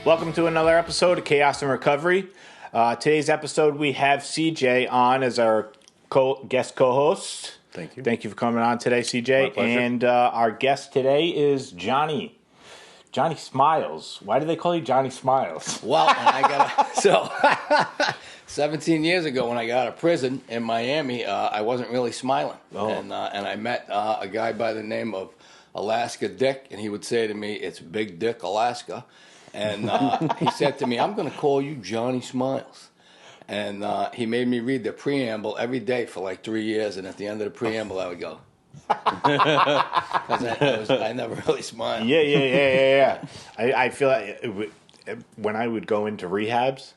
Welcome to another episode of Chaos and Recovery. Today's episode, we have CJ on as our guest co-host. Thank you. Thank you for coming on today, CJ. My pleasure. And our guest today is Johnny. Johnny Smiles. Why do they call you Johnny Smiles? Well, 17 years ago when I got out of prison in Miami, I wasn't really smiling. Oh. And I met a guy by the name of Alaska Dick, and he would say to me, "It's Big Dick Alaska." And he said to me, "I'm going to call you Johnny Smiles." And he made me read the preamble every day for like 3 years, and at the end of the preamble, I would go. Because I never really smiled. Yeah. I feel like when I would go into rehabs,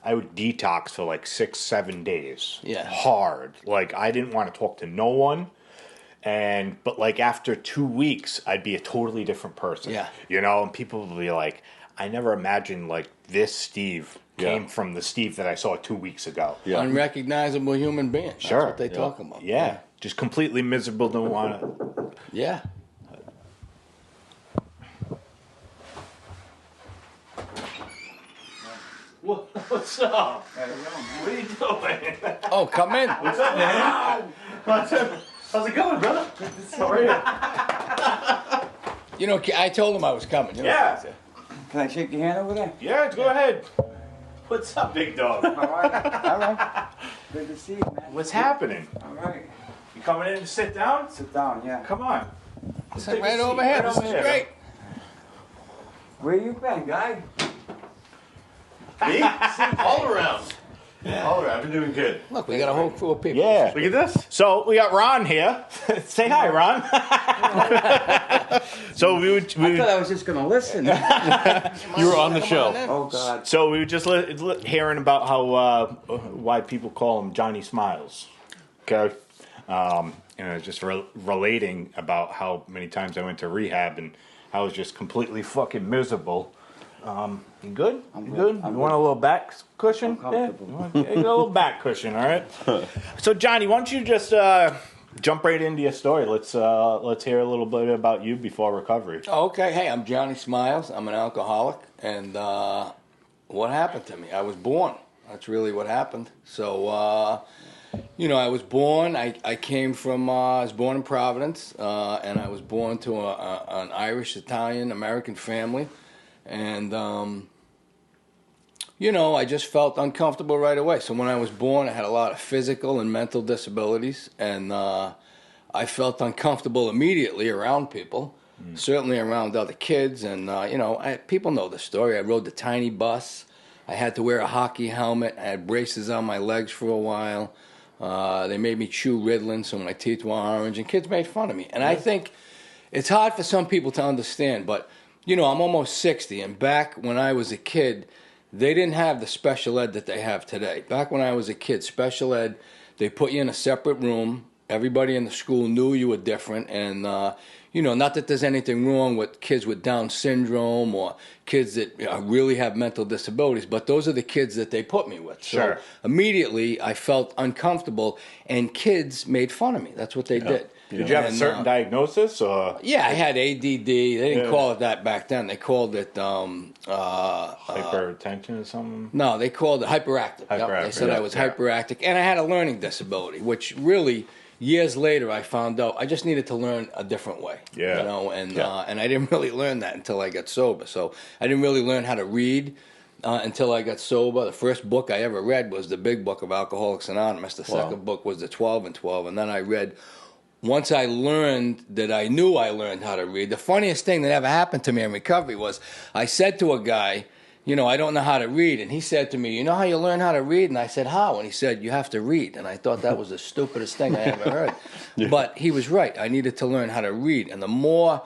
I would detox for like 6-7 days. Yeah. Hard. Like, I didn't want to talk to no one. But like after 2 weeks, I'd be a totally different person. Yeah. You know, and people would be like, I never imagined like this Steve came from the Steve that I saw 2 weeks ago. Yeah. Unrecognizable human being. That's Sure. what they talk about. Yeah. Just completely miserable, don't want to. Yeah. What's up? What are you doing? Oh, come in. What's up, man? How's it going, brother? How are you? You know, I told him I was coming. You know? Yeah. Can I shake your hand over there? Yeah, go ahead. What's up, big dog? All right. All right. Good to see you, man. What's happening? All right. You coming in to sit down? Sit down, yeah. Come on. Sit right over here. This is great. Where you been, guy? Me? All around. All around. I've been doing good. Look, we got a whole crew of people. Yeah. Look at this. So we got Ron here. Say hi, Ron. So I thought I was just going to listen. You were on the show. Oh, God. So we were just hearing about how why people call him Johnny Smiles. Okay. Just relating about how many times I went to rehab and I was just completely fucking miserable. You good? You good? You want a little back cushion? I'm comfortable. Yeah? You get a little back cushion, all right? So, Johnny, why don't you just jump right into your story? Let's hear a little bit about you before recovery. Oh, okay. Hey, I'm Johnny Smiles. I'm an alcoholic. And what happened to me? I was born. That's really what happened. So, I was born. I was born in Providence, and I was born to an Irish, Italian, American family. And, I just felt uncomfortable right away. So when I was born, I had a lot of physical and mental disabilities. And I felt uncomfortable immediately around people, certainly around other kids. And, people know the story. I rode the tiny bus. I had to wear a hockey helmet. I had braces on my legs for a while. They made me chew Ritalin so my teeth were orange. And kids made fun of me. And I think it's hard for some people to understand, but... I'm almost 60, and back when I was a kid, they didn't have the special ed that they have today. Back when I was a kid, special ed, they put you in a separate room. Everybody in the school knew you were different, and, not that there's anything wrong with kids with Down syndrome or kids that really have mental disabilities, but those are the kids that they put me with. Sure. So immediately I felt uncomfortable, and kids made fun of me. That's what they did. Did you have a certain diagnosis? Or? Yeah, I had ADD. They didn't call it that back then. They called it Hypertension or something? No, they called it hyperactive. Hyperactive, They said I was hyperactive, and I had a learning disability, which really years later I found out I just needed to learn a different way. Yeah. And I didn't really learn that until I got sober. So I didn't really learn how to read until I got sober. The first book I ever read was the big book of Alcoholics Anonymous. The second book was the 12 and 12, and then I read. Once I learned that I knew I learned how to read, the funniest thing that ever happened to me in recovery was I said to a guy, I don't know how to read. And he said to me, you know how you learn how to read? And I said, how? And he said, you have to read. And I thought that was the stupidest thing I ever heard. But he was right. I needed to learn how to read. And the more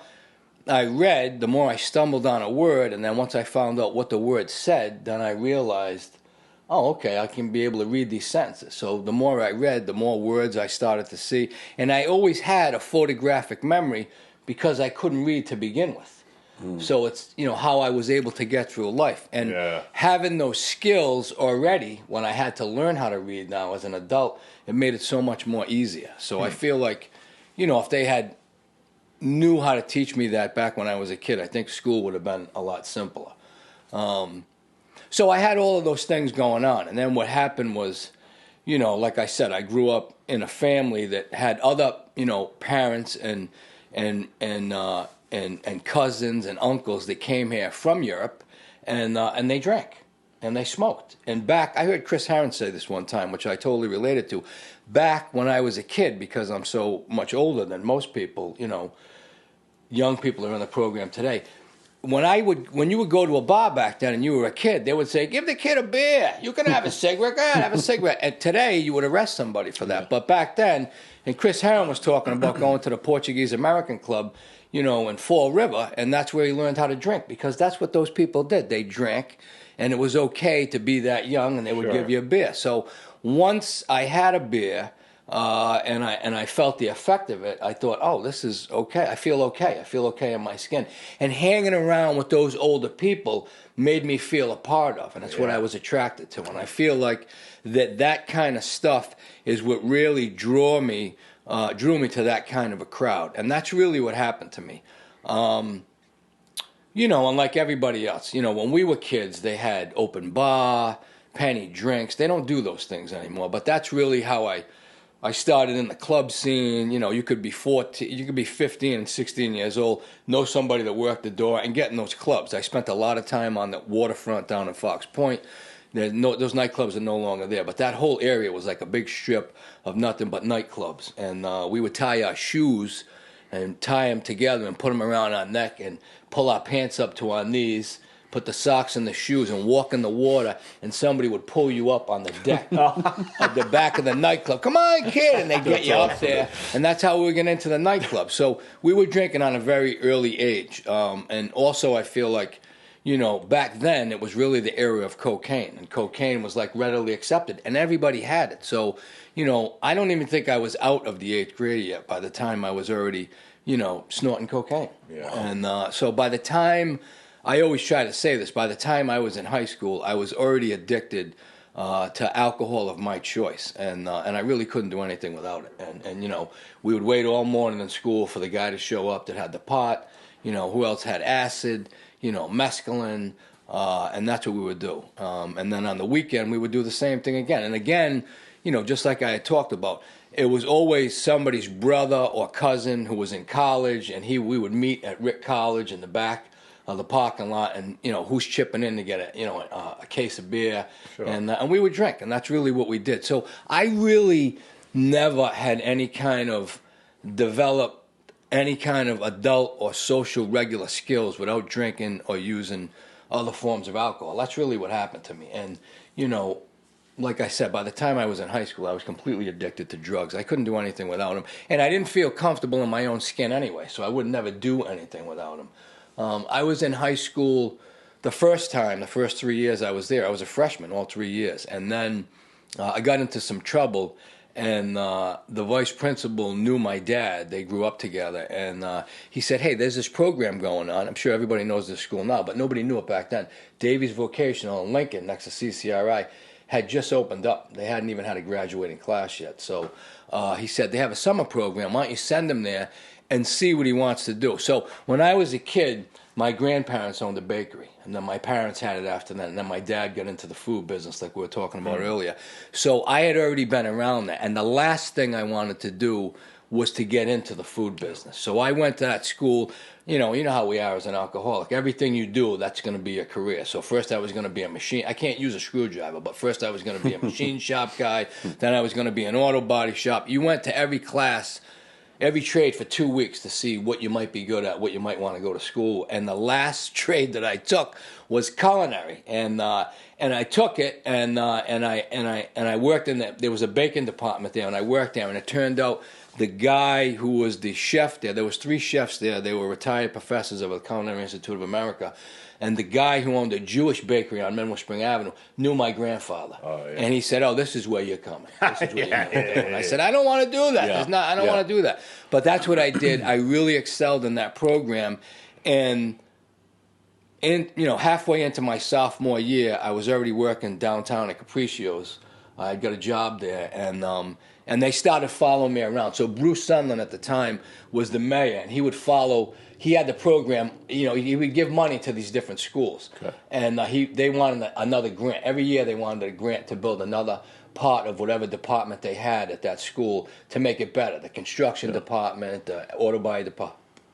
I read, the more I stumbled on a word. And then once I found out what the word said, then I realized, oh, okay, I can be able to read these sentences. So the more I read, the more words I started to see. And I always had a photographic memory because I couldn't read to begin with. So it's, how I was able to get through life. And having those skills already, when I had to learn how to read now as an adult, it made it so much more easier. So I feel like, if they had knew how to teach me that back when I was a kid, I think school would have been a lot simpler. So I had all of those things going on. And then what happened was, like I said, I grew up in a family that had other, parents and cousins and uncles that came here from Europe, and they drank and they smoked. And back, I heard Chris Herron say this one time, which I totally related to. Back when I was a kid, because I'm so much older than most people, young people are in the program today. When you would go to a bar back then and you were a kid, they would say, "Give the kid a beer. You can have a cigarette. Go ahead, have a cigarette." And today you would arrest somebody for that. But back then, and Chris Herron was talking about going to the Portuguese American Club, in Fall River, and that's where he learned how to drink, because that's what those people did. They drank, and it was okay to be that young, and they would give you a beer. So once I had a beer, and I felt the effect of it, I thought, oh, this is okay. I feel okay. I feel okay in my skin. And hanging around with those older people made me feel a part of, and that's what I was attracted to. And I feel like that kind of stuff is what really drew me to that kind of a crowd. And that's really what happened to me. And like everybody else, when we were kids, they had open bar, penny drinks. They don't do those things anymore. But that's really how I started in the club scene. You could be 15 and 16 years old, know somebody that worked the door, and get in those clubs. I spent a lot of time on the waterfront down in Fox Point. Those nightclubs are no longer there, but that whole area was like a big strip of nothing but nightclubs. And we would tie our shoes and tie them together and put them around our neck and pull our pants up to our knees, put the socks in the shoes, and walk in the water, and somebody would pull you up on the deck of the back of the nightclub. "Come on, kid," and they'd get you up there. And that's how we would get into the nightclub. So we were drinking on a very early age. And also I feel like, back then it was really the era of cocaine, and cocaine was like readily accepted, and everybody had it. So, I don't even think I was out of the 8th grade yet by the time I was already, snorting cocaine. Yeah. And so by the time, I always try to say this, by the time I was in high school, I was already addicted to alcohol of my choice, and I really couldn't do anything without it. And we would wait all morning in school for the guy to show up that had the pot. Who else had acid? Mescaline, and that's what we would do. And then on the weekend, we would do the same thing again. And again, just like I had talked about, it was always somebody's brother or cousin who was in college, and we would meet at Rick College in the back of the parking lot, and who's chipping in to get a case of beer, and we would drink, and that's really what we did. So I really never had any kind of developed any kind of adult or social regular skills without drinking or using other forms of alcohol. That's really what happened to me. And, like I said, by the time I was in high school, I was completely addicted to drugs. I couldn't do anything without them. And I didn't feel comfortable in my own skin anyway, so I would never do anything without them. I was in high school the first 3 years I was there. I was a freshman all 3 years. And then I got into some trouble. And the vice principal knew my dad. They grew up together. And he said, "Hey, there's this program going on. I'm sure everybody knows this school now, but nobody knew it back then. Davies Vocational in Lincoln, next to CCRI, had just opened up. They hadn't even had a graduating class yet. So he said, they have a summer program. Why don't you send him there and see what he wants to do?" So when I was a kid, my grandparents owned a bakery, and then my parents had it after that, and then my dad got into the food business like we were talking about earlier. So I had already been around that, and the last thing I wanted to do was to get into the food business. So I went to that school. You know how we are as an alcoholic. Everything you do, that's going to be your career. So first I was going to be a machine. I can't use a screwdriver, but first I was going to be a machine shop guy. Then I was going to be an auto body shop. You went to every class, every trade for 2 weeks to see what you might be good at, what you might want to go to school. And the last trade that I took was culinary, and I took it, and I worked in there was a baking department there, and I worked there, and it turned out the guy who was the chef there was 3 chefs there. They were retired professors of the Culinary Institute of America. And the guy who owned a Jewish bakery on Menlo Spring Avenue knew my grandfather. Oh, yeah. And he said, "Oh, this is where you're coming. This is where you're coming." And I said, "I don't want to do that. I don't want to do that." But that's what I did. I really excelled in that program. And halfway into my sophomore year, I was already working downtown at Capriccio's. I got a job there, and they started following me around. So Bruce Sunland at the time was the mayor, and he would follow he had the program. You know, he would give money to these different schools, and they wanted another grant every year. They wanted a grant to build another part of whatever department they had at that school to make it better. The construction department, the auto body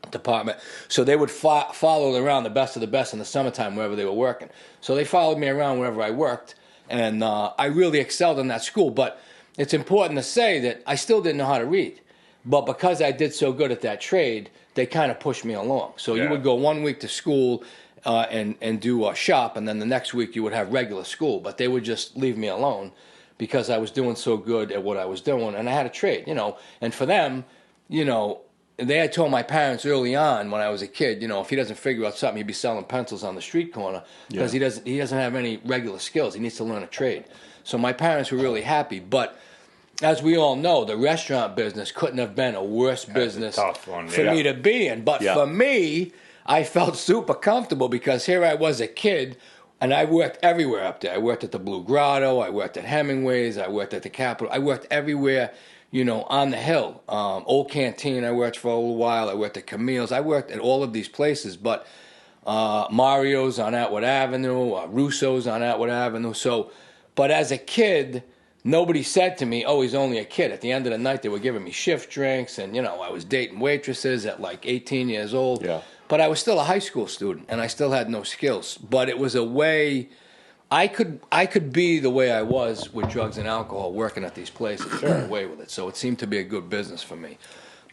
department. So they would follow around the best of the best in the summertime wherever they were working. So they followed me around wherever I worked, and I really excelled in that school. But it's important to say that I still didn't know how to read. But because I did so good at that trade, they kind of pushed me along. So you would go 1 week to school and do a shop, and then the next week you would have regular school. But they would just leave me alone because I was doing so good at what I was doing, and I had a trade, you know. And for them, you know, they had told my parents early on when I was a kid, you know, if he doesn't figure out something, he'd be selling pencils on the street corner because he doesn't have any regular skills. He needs to learn a trade. So my parents were really happy. But as we all know, the restaurant business couldn't have been a worse business for me to be in. But for me, I felt super comfortable because here I was a kid, and I worked everywhere up there. I worked at the Blue Grotto. I worked at Hemingway's. I worked at the Capitol. I worked everywhere, you know, on the hill. Old Canteen, I worked for a little while. I worked at Camille's. I worked at all of these places. But Mario's on Atwood Avenue, Russo's on Atwood Avenue. So, but as a kid, nobody said to me, oh, he's only a kid. At the end of the night, they were giving me shift drinks, and, you know, I was dating waitresses at like 18 years old. Yeah. But I was still a high school student, and I still had no skills. But it was a way I could be the way I was with drugs and alcohol, working at these places, get away with it. So it seemed to be a good business for me.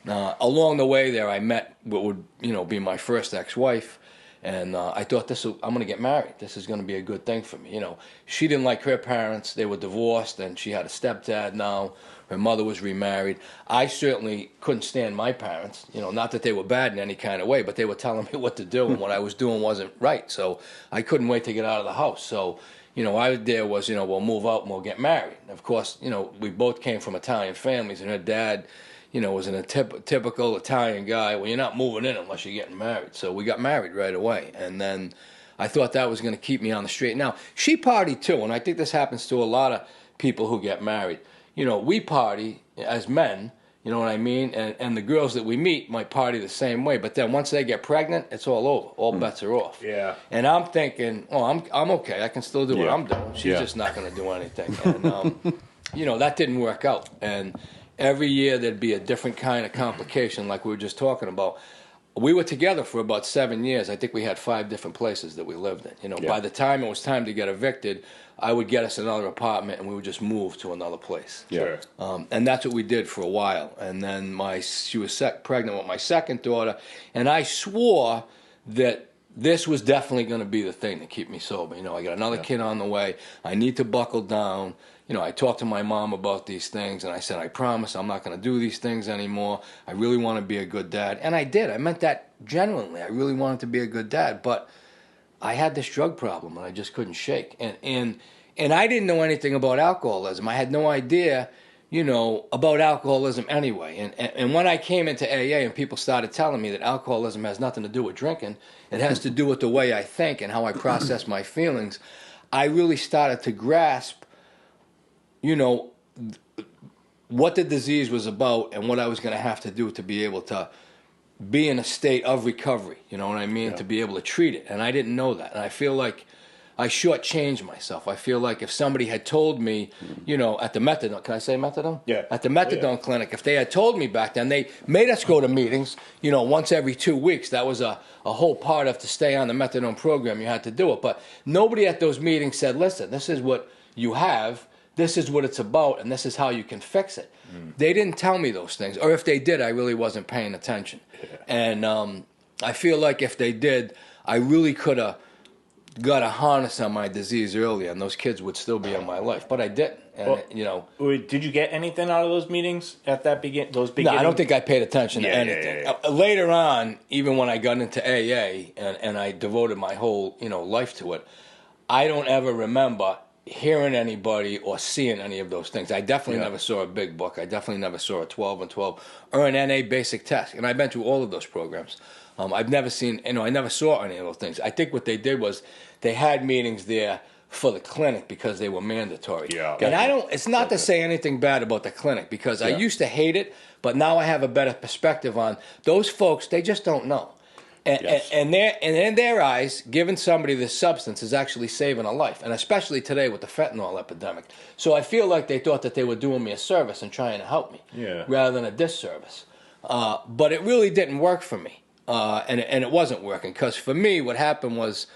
Along the way there, I met what would, you know, be my first ex-wife. And I thought, I'm going to get married. This is going to be a good thing for me. You know, she didn't like her parents. They were divorced, and she had a stepdad now. Her mother was remarried. I certainly couldn't stand my parents. You know, not that they were bad in any kind of way, but they were telling me what to do, and what I was doing wasn't right. So I couldn't wait to get out of the house. So, you know, we'll move out and we'll get married. And of course, you know, we both came from Italian families, and her dad, you know, was a typical Italian guy. Well, you're not moving in unless you're getting married. So we got married right away. And then I thought that was going to keep me on the straight. Now, she partied too, and I think this happens to a lot of people who get married. You know, we party as men, you know what I mean? And the girls that we meet might party the same way. But then once they get pregnant, it's all over. All bets are off. Yeah. And I'm thinking, oh, I'm okay. I can still do what I'm doing. She's just not going to do anything. And, you know, that didn't work out. And every year there'd be a different kind of complication like we were just talking about. We were together for about 7 years. I think we had 5 different places that we lived in. You know, by the time it was time to get evicted, I would get us another apartment and we would just move to another place. Yeah. And that's what we did for a while. And then she was pregnant with my second daughter, and I swore that this was definitely going to be the thing to keep me sober. You know, I got another kid on the way. I need to buckle down. You know, I talked to my mom about these things, and I said, I promise I'm not going to do these things anymore. I really want to be a good dad. And I did. I meant that genuinely. I really wanted to be a good dad. But I had this drug problem, and I just couldn't shake. And I didn't know anything about alcoholism. I had no idea, you know, about alcoholism anyway. And when I came into AA and people started telling me that alcoholism has nothing to do with drinking, it has to do with the way I think and how I process my feelings, I really started to grasp, you know, what the disease was about and what I was going to have to do to be able to be in a state of recovery, you know what I mean, to be able to treat it. And I didn't know that. And I feel like I shortchanged myself. I feel like if somebody had told me, you know, at the methadone, can I say methadone? Yeah. At the methadone clinic, if they had told me back then, they made us go to meetings, you know, once every 2 weeks. That was a whole part of to stay on the methadone program. You had to do it. But nobody at those meetings said, listen, this is what you have. This is what it's about, and this is how you can fix it. They didn't tell me those things. Or if they did, I really wasn't paying attention. Yeah. And I feel like if they did, I really could have got a harness on my disease earlier, and those kids would still be in my life. But I didn't. And, you know, did you get anything out of those meetings at those beginnings? No, I don't think I paid attention to anything. Later on, even when I got into AA and I devoted my whole, you know, life to it, I don't ever remember hearing anybody or seeing any of those things. I definitely never saw a big book. I definitely never saw a 12 and 12 or an NA basic test. And I've been through all of those programs. I've never seen, you know, I never saw any of those things. I think what they did was they had meetings there for the clinic because they were mandatory. Yeah. And it's not to say anything bad about the clinic because I used to hate it, but now I have a better perspective on those folks. They just don't know. And in their eyes, giving somebody this substance is actually saving a life, and especially today with the fentanyl epidemic. So I feel like they thought that they were doing me a service and trying to help me, rather than a disservice. But it really didn't work for me, and it wasn't working, because for me, what happened was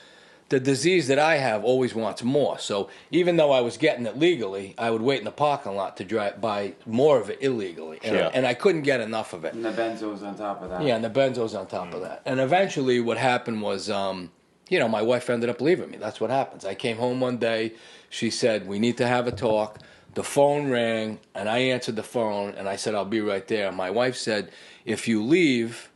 the disease that I have always wants more. So even though I was getting it legally, I would wait in the parking lot to buy more of it illegally. And I couldn't get enough of it. And the benzos on top of that. Yeah, and the benzos on top of that. And eventually what happened was, my wife ended up leaving me. That's what happens. I came home one day. She said, we need to have a talk. The phone rang, and I answered the phone, and I said, I'll be right there. My wife said, if you leave,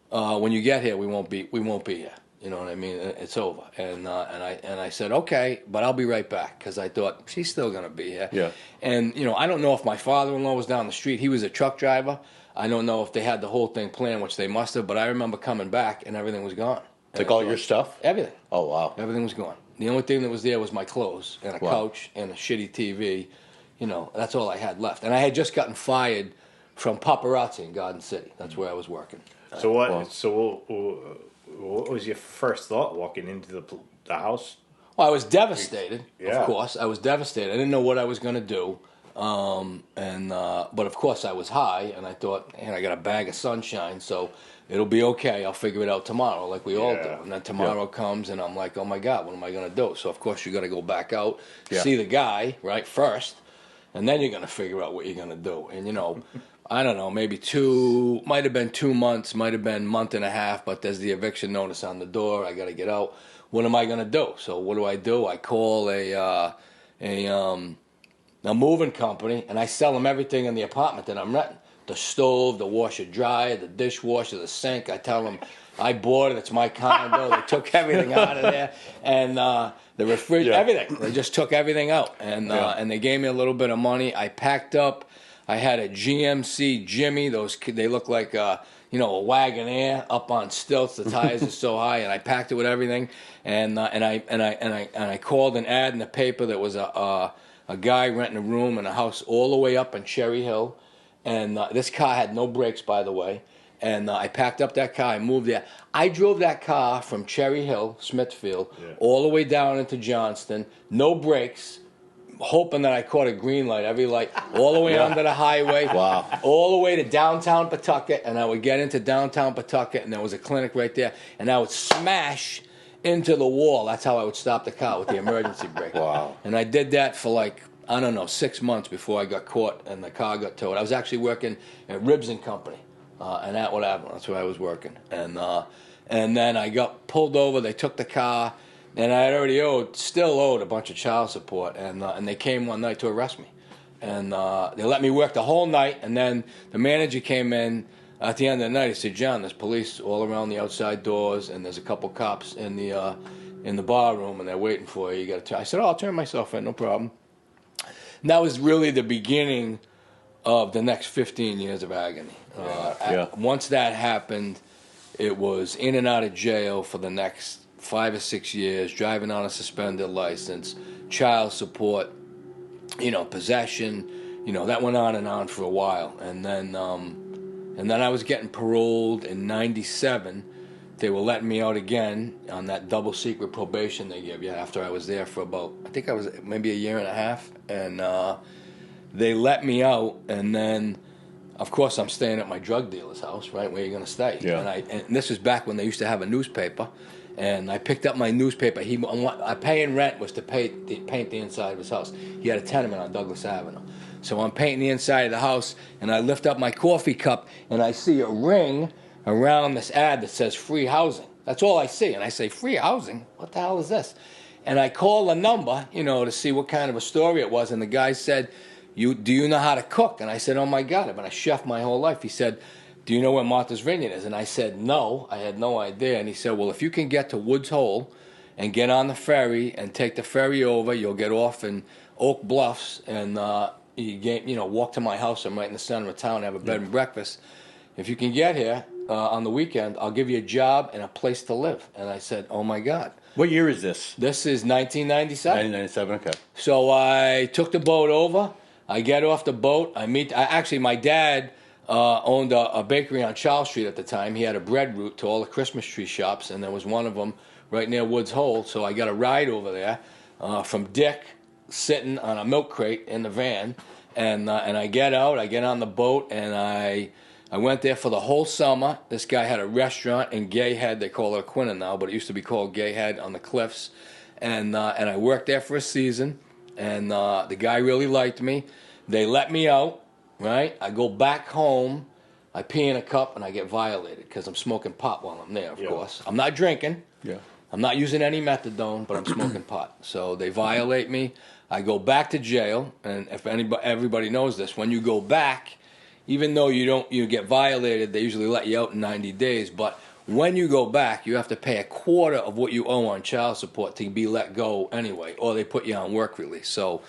when you get here, we won't be here. You know what I mean? It's over. And I said, okay, but I'll be right back, because I thought, she's still going to be here. Yeah. And, I don't know if my father-in-law was down the street. He was a truck driver. I don't know if they had the whole thing planned, which they must have, but I remember coming back, and everything was gone. Took all your stuff? Everything. Oh, wow. Everything was gone. The only thing that was there was my clothes and a couch and a shitty TV. That's all I had left. And I had just gotten fired from paparazzi in Garden City. That's where I was working. So what was your first thought walking into the house? Well, I was devastated, Yeah. of course. I was devastated. I didn't know what I was going to do. But of course I was high, and I thought, man, I got a bag of sunshine, so it'll be okay. I'll figure it out tomorrow, like we all do. And then tomorrow comes, and I'm like, oh my God, what am I going to do? So of course you got to go back out, see the guy, right, first, and then you're going to figure out what you're going to do. And I don't know, maybe might have been 2 months, might have been a month and a half, but there's the eviction notice on the door. I got to get out. What am I going to do? So what do? I call a moving company, and I sell them everything in the apartment that I'm renting. The stove, the washer dryer, the dishwasher, the sink. I tell them I bought it. It's my condo. They took everything out of there, and the refrigerator, everything. They just took everything out, and they gave me a little bit of money. I packed up. I had a GMC Jimmy. They look like a Wagonaire up on stilts. The tires are so high, and I packed it with everything. And I called an ad in the paper that was a guy renting a room in a house all the way up in Cherry Hill. And this car had no brakes, by the way. And I packed up that car. I moved there. I drove that car from Cherry Hill, Smithfield, all the way down into Johnston. No brakes. Hoping that I caught a green light, every light, all the way onto the highway, all the way to downtown Pawtucket, and I would get into downtown Pawtucket, and there was a clinic right there, and I would smash into the wall. That's how I would stop the car with the emergency brake. Wow. And I did that for 6 months before I got caught and the car got towed. I was actually working at Ribs and Company in Atwood Avenue. That's where I was working. And then I got pulled over. They took the car. And I had already still owed a bunch of child support, and they came one night to arrest me, and they let me work the whole night. And then the manager came in at the end of the night. He said, "John, there's police all around the outside doors, and there's a couple cops in the bar room, and they're waiting for you. You got to turn." I said, "Oh, I'll turn myself in, no problem." And that was really the beginning of the next 15 years of agony. Once that happened, it was in and out of jail for the next 5 or 6 years, driving on a suspended license, child support, possession, that went on and on for a while. And then I was getting paroled in '97. They were letting me out again on that double secret probation they give you after I was there for about, I think I was maybe a year and a half. And they let me out, and then, of course, I'm staying at my drug dealer's house, right, where you're going to stay. Yeah. And this was back when they used to have a newspaper. And I picked up my newspaper. Paying rent was to paint the inside of his house. He had a tenement on Douglas Avenue. So I'm painting the inside of the house, and I lift up my coffee cup, and I see a ring around this ad that says free housing. That's all I see. And I say, free housing? What the hell is this? And I call the number, to see what kind of a story it was. And the guy said, do you know how to cook? And I said, oh, my God, I've been a chef my whole life. He said, do you know where Martha's Vineyard is? And I said, no, I had no idea. And he said, well, if you can get to Woods Hole and get on the ferry and take the ferry over, you'll get off in Oak Bluffs and walk to my house. I'm right in the center of town, have a bed and breakfast. If you can get here on the weekend, I'll give you a job and a place to live. And I said, oh, my God. What year is this? This is 1997. 1997, okay. So I took the boat over. I get off the boat. Actually, my dad owned a bakery on Charles Street at the time. He had a bread route to all the Christmas tree shops, and there was one of them right near Woods Hole. So I got a ride over there from Dick, sitting on a milk crate in the van, and I get out, I get on the boat, and I went there for the whole summer. This guy had a restaurant in Gay Head. They call it Aquinnah now, but it used to be called Gay Head on the cliffs. And I worked there for a season, and the guy really liked me. They let me out, right? I go back home, I pee in a cup, and I get violated because I'm smoking pot while I'm there, of course. I'm not drinking. Yeah. I'm not using any methadone, but I'm smoking pot. So they violate me. I go back to jail, and if everybody knows this, when you go back, even though you get violated, they usually let you out in 90 days. But when you go back, you have to pay a quarter of what you owe on child support to be let go anyway, or they put you on work release. So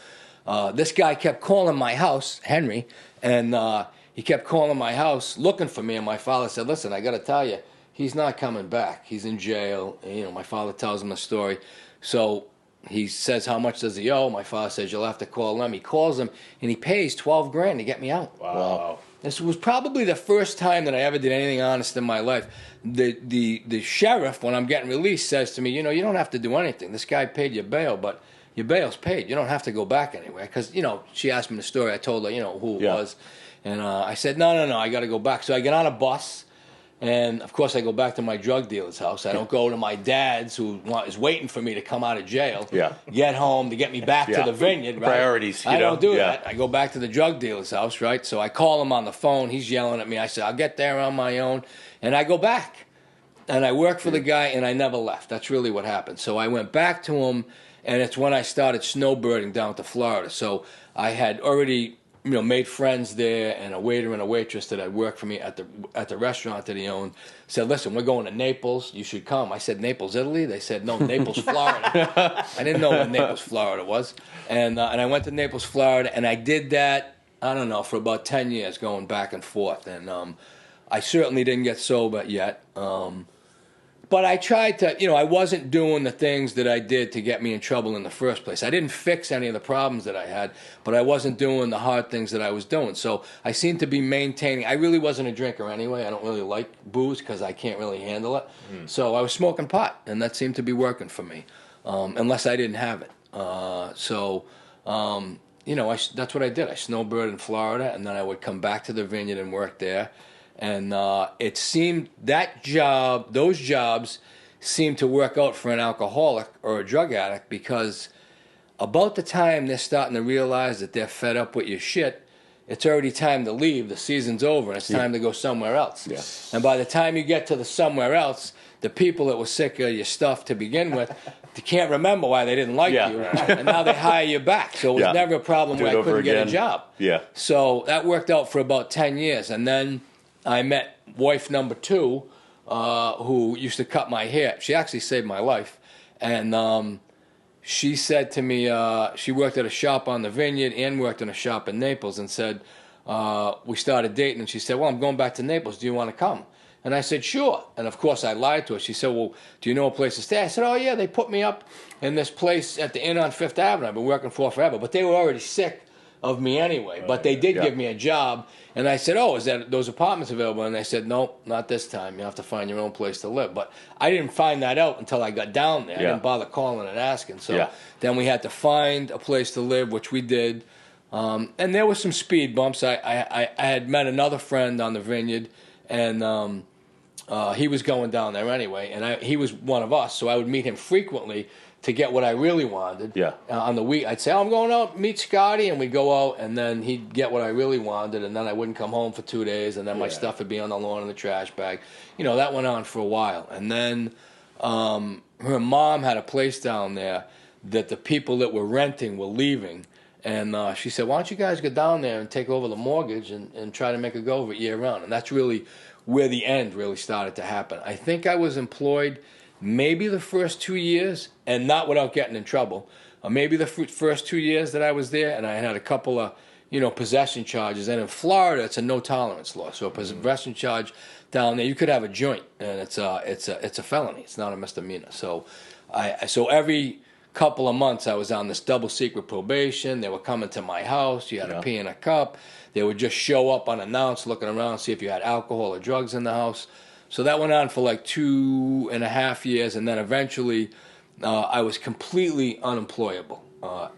this guy kept calling my house, Henry, and he kept calling my house looking for me. And my father said, "Listen, I got to tell you, he's not coming back. He's in jail." And, my father tells him the story. So he says, "How much does he owe?" My father says, "You'll have to call them." He calls him, and he pays $12,000 to get me out. Wow. This was probably the first time that I ever did anything honest in my life. The sheriff, when I'm getting released, says to me, "You don't have to do anything. This guy paid your bail, but your bail's paid. You don't have to go back anywhere." Because, she asked me the story. I told her, who it was. And I said, no, I got to go back. So I get on a bus. And, of course, I go back to my drug dealer's house. I don't go to my dad's, who is waiting for me to come out of jail, get home to get me back to the vineyard. Right? Priorities, I don't do that. I go back to the drug dealer's house, right? So I call him on the phone. He's yelling at me. I said, "I'll get there on my own." And I go back. And I work for the guy, and I never left. That's really what happened. So I went back to him, and it's when I started snowbirding down to Florida. So I had already made friends there, and a waiter and a waitress that had worked for me at the restaurant that he owned said, "Listen, we're going to Naples. You should come." I said, "Naples, Italy?" They said, "No, Naples, Florida." I didn't know what Naples, Florida was. And I went to Naples, Florida, and I did that, I don't know, for about 10 years, going back and forth. And I certainly didn't get sober yet. But I tried to, I wasn't doing the things that I did to get me in trouble in the first place. I didn't fix any of the problems that I had, but I wasn't doing the hard things that I was doing. So I seemed to be maintaining. I really wasn't a drinker anyway. I don't really like booze because I can't really handle it. So I was smoking pot, and that seemed to be working for me, unless I didn't have it. That's what I did. I snowbirded in Florida, and then I would come back to the vineyard and work there. And it seemed those jobs seemed to work out for an alcoholic or a drug addict, because about the time they're starting to realize that they're fed up with your shit, it's already time to leave. The season's over, and it's time to go somewhere else. Yeah. And by the time you get to the somewhere else, the people that were sick of your stuff to begin with, they can't remember why they didn't like you, and now they hire you back. So it was never a problem where I couldn't get a job. Yeah. So that worked out for about 10 years, and then I met wife number 2, who used to cut my hair. She actually saved my life. And she said to me, she worked at a shop on the vineyard and worked in a shop in Naples, and said, we started dating, and she said, "Well, I'm going back to Naples. Do you want to come?" And I said, "Sure." And, of course, I lied to her. She said, "Well, do you know a place to stay?" I said, "Oh, yeah, they put me up in this place at the inn on Fifth Avenue. I've been working for forever." But they were already sick of me anyway. But they did give me a job. And I said, "Oh, is that those apartments available?" And they said, "No, not this time. You have to find your own place to live." But I didn't find that out until I got down there. I didn't bother calling and asking. So then we had to find a place to live, which we did. And there were some speed bumps. I had met another friend on the vineyard, and he was going down there anyway. And he was one of us, so I would meet him frequently to get what I really wanted. On the week, I'd say, "Oh, I'm going out, meet Scotty," and we'd go out, and then he'd get what I really wanted, and then I wouldn't come home for 2 days, and then my stuff would be on the lawn in the trash bag. That went on for a while. And then her mom had a place down there that the people that were renting were leaving, and she said, "Why don't you guys go down there and take over the mortgage and try to make a go of it year round?" And that's really where the end really started to happen. I think I was employed maybe the first 2 years, and not without getting in trouble. Maybe the first 2 years that I was there, and I had a couple of, possession charges. And in Florida, it's a no tolerance law. So a possession charge down there, you could have a joint, and it's a felony. It's not a misdemeanor. So every couple of months I was on this double secret probation. They were coming to my house. You had to pee in a cup. They would just show up unannounced, looking around, see if you had alcohol or drugs in the house. So that went on for like 2.5 years, and then eventually I was completely unemployable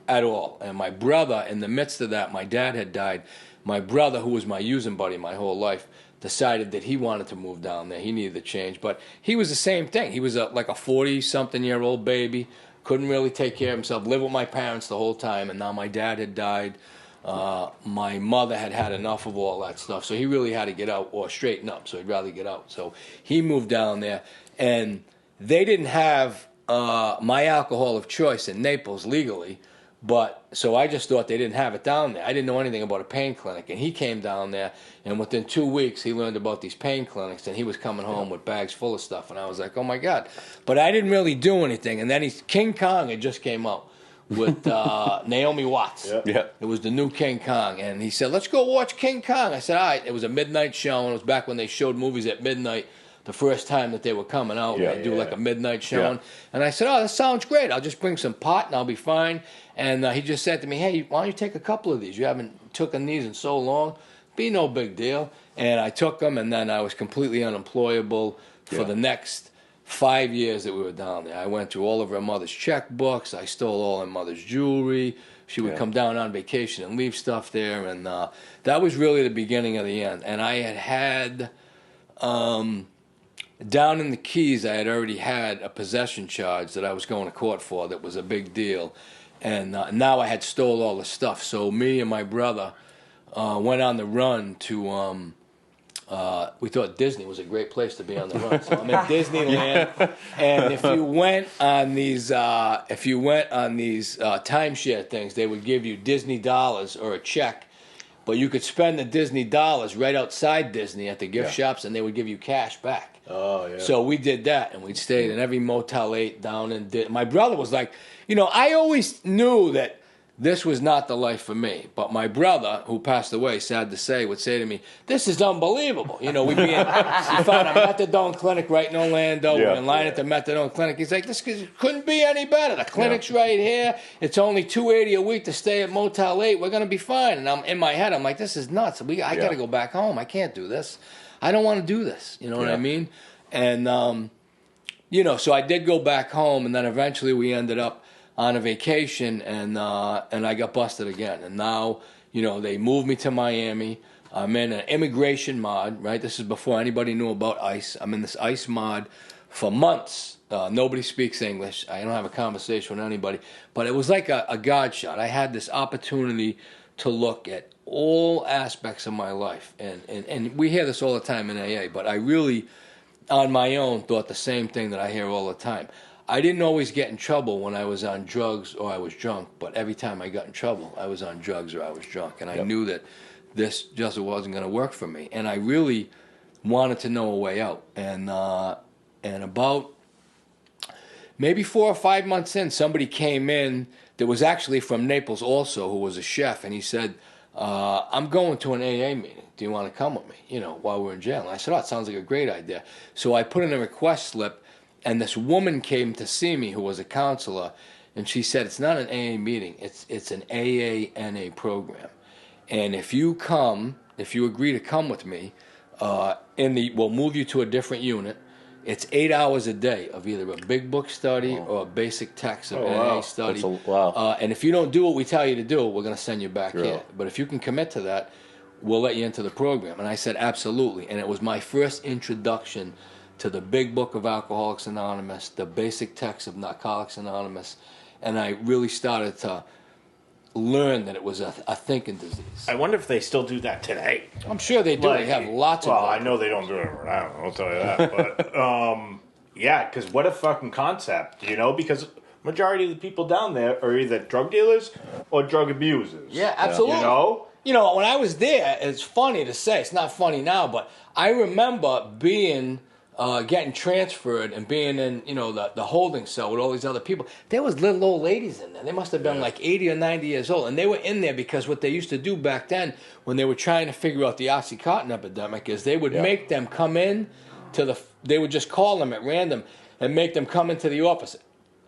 at all. And my brother, in the midst of that, my dad had died. My brother, who was my using buddy my whole life, decided that he wanted to move down there. He needed a change. But he was the same thing. He was like a 40-something-year-old baby, couldn't really take care of himself, lived with my parents the whole time, and now my dad had died. My mother had had enough of all that stuff, so he really had to get out or straighten up, so he'd rather get out. So he moved down there, and they didn't have my alcohol of choice in Naples legally, but so I just thought they didn't have it down there. I didn't know anything about a pain clinic, and he came down there, and within 2 weeks he learned about these pain clinics, and he was coming home with bags full of stuff, and I was like, oh my God. But I didn't really do anything, and then King Kong had just came out with Naomi Watts. Yeah. It was the new King Kong, and he said, let's go watch King Kong. I said, all right. It was a midnight show, and it was back when they showed movies at midnight the first time that they were coming out. They'd do like a midnight showing. And I said, oh, that sounds great. I'll just bring some pot, and I'll be fine. And he just said to me, hey, why don't you take a couple of these? You haven't taken these in so long. Be no big deal. And I took them, and then I was completely unemployable for the next 5 years that we were down there. I went through all of her mother's checkbooks. I stole all her mother's jewelry. She would come down on vacation and leave stuff there, and that was really the beginning of the end. And I had down in the Keys, I had already had a possession charge that I was going to court for that was a big deal. And now I had stole all the stuff. So me and my brother went on the run to... we thought Disney was a great place to be on the run. So I'm at Disneyland, and if you went on these timeshare things, they would give you Disney dollars or a check, but you could spend the Disney dollars right outside Disney at the gift shops, and they would give you cash back. Oh, yeah. So we did that, and we stayed in every Motel 8 down in Disney. My brother was like, I always knew that this was not the life for me. But my brother, who passed away, sad to say, would say to me, this is unbelievable. We'd be we found a methadone clinic right in Orlando. We're in line at the methadone clinic. He's like, this couldn't be any better. The clinic's right here. It's only $280 a week to stay at Motel 8. We're going to be fine. And in my head, I'm like, this is nuts. I got to go back home. I can't do this. I don't want to do this. You know what I mean? And, so I did go back home, and then eventually we ended up on a vacation, and I got busted again. And now, they moved me to Miami. I'm in an immigration mod, right? This is before anybody knew about ICE. I'm in this ICE mod for months. Nobody speaks English. I don't have a conversation with anybody. But it was like a God shot. I had this opportunity to look at all aspects of my life. And we hear this all the time in AA, but I really, on my own, thought the same thing that I hear all the time. I didn't always get in trouble when I was on drugs or I was drunk, but every time I got in trouble, I was on drugs or I was drunk. And I knew that this just wasn't going to work for me. And I really wanted to know a way out. And about maybe 4 or 5 months in, somebody came in that was actually from Naples also, who was a chef, and he said, I'm going to an AA meeting. Do you want to come with me, while we're in jail? And I said, oh, it sounds like a great idea. So I put in a request slip, and this woman came to see me who was a counselor, and she said, it's not an AA meeting, it's an AANA program. And if you agree to come with me, we'll move you to a different unit. It's 8 hours a day of either a big book study or a basic text of NA study. And if you don't do what we tell you to do, we're going to send you back here. But if you can commit to that, we'll let you into the program. And I said, absolutely. And it was my first introduction to the big book of Alcoholics Anonymous, the basic text of Narcotics Anonymous. And I really started to learn that it was a thinking disease. I wonder if they still do that today. I'm sure they do. They have lots of... Well, I know they don't do it now, I'll tell you that. But, because what a fucking concept, Because majority of the people down there are either drug dealers or drug abusers. Yeah, absolutely. When I was there, it's funny to say. It's not funny now, but I remember getting transferred and being in, the holding cell with all these other people. There was little old ladies in there. They must have been like 80 or 90 years old. And they were in there because what they used to do back then when they were trying to figure out the Oxycontin epidemic is they would make them come in they would just call them at random and make them come into the office.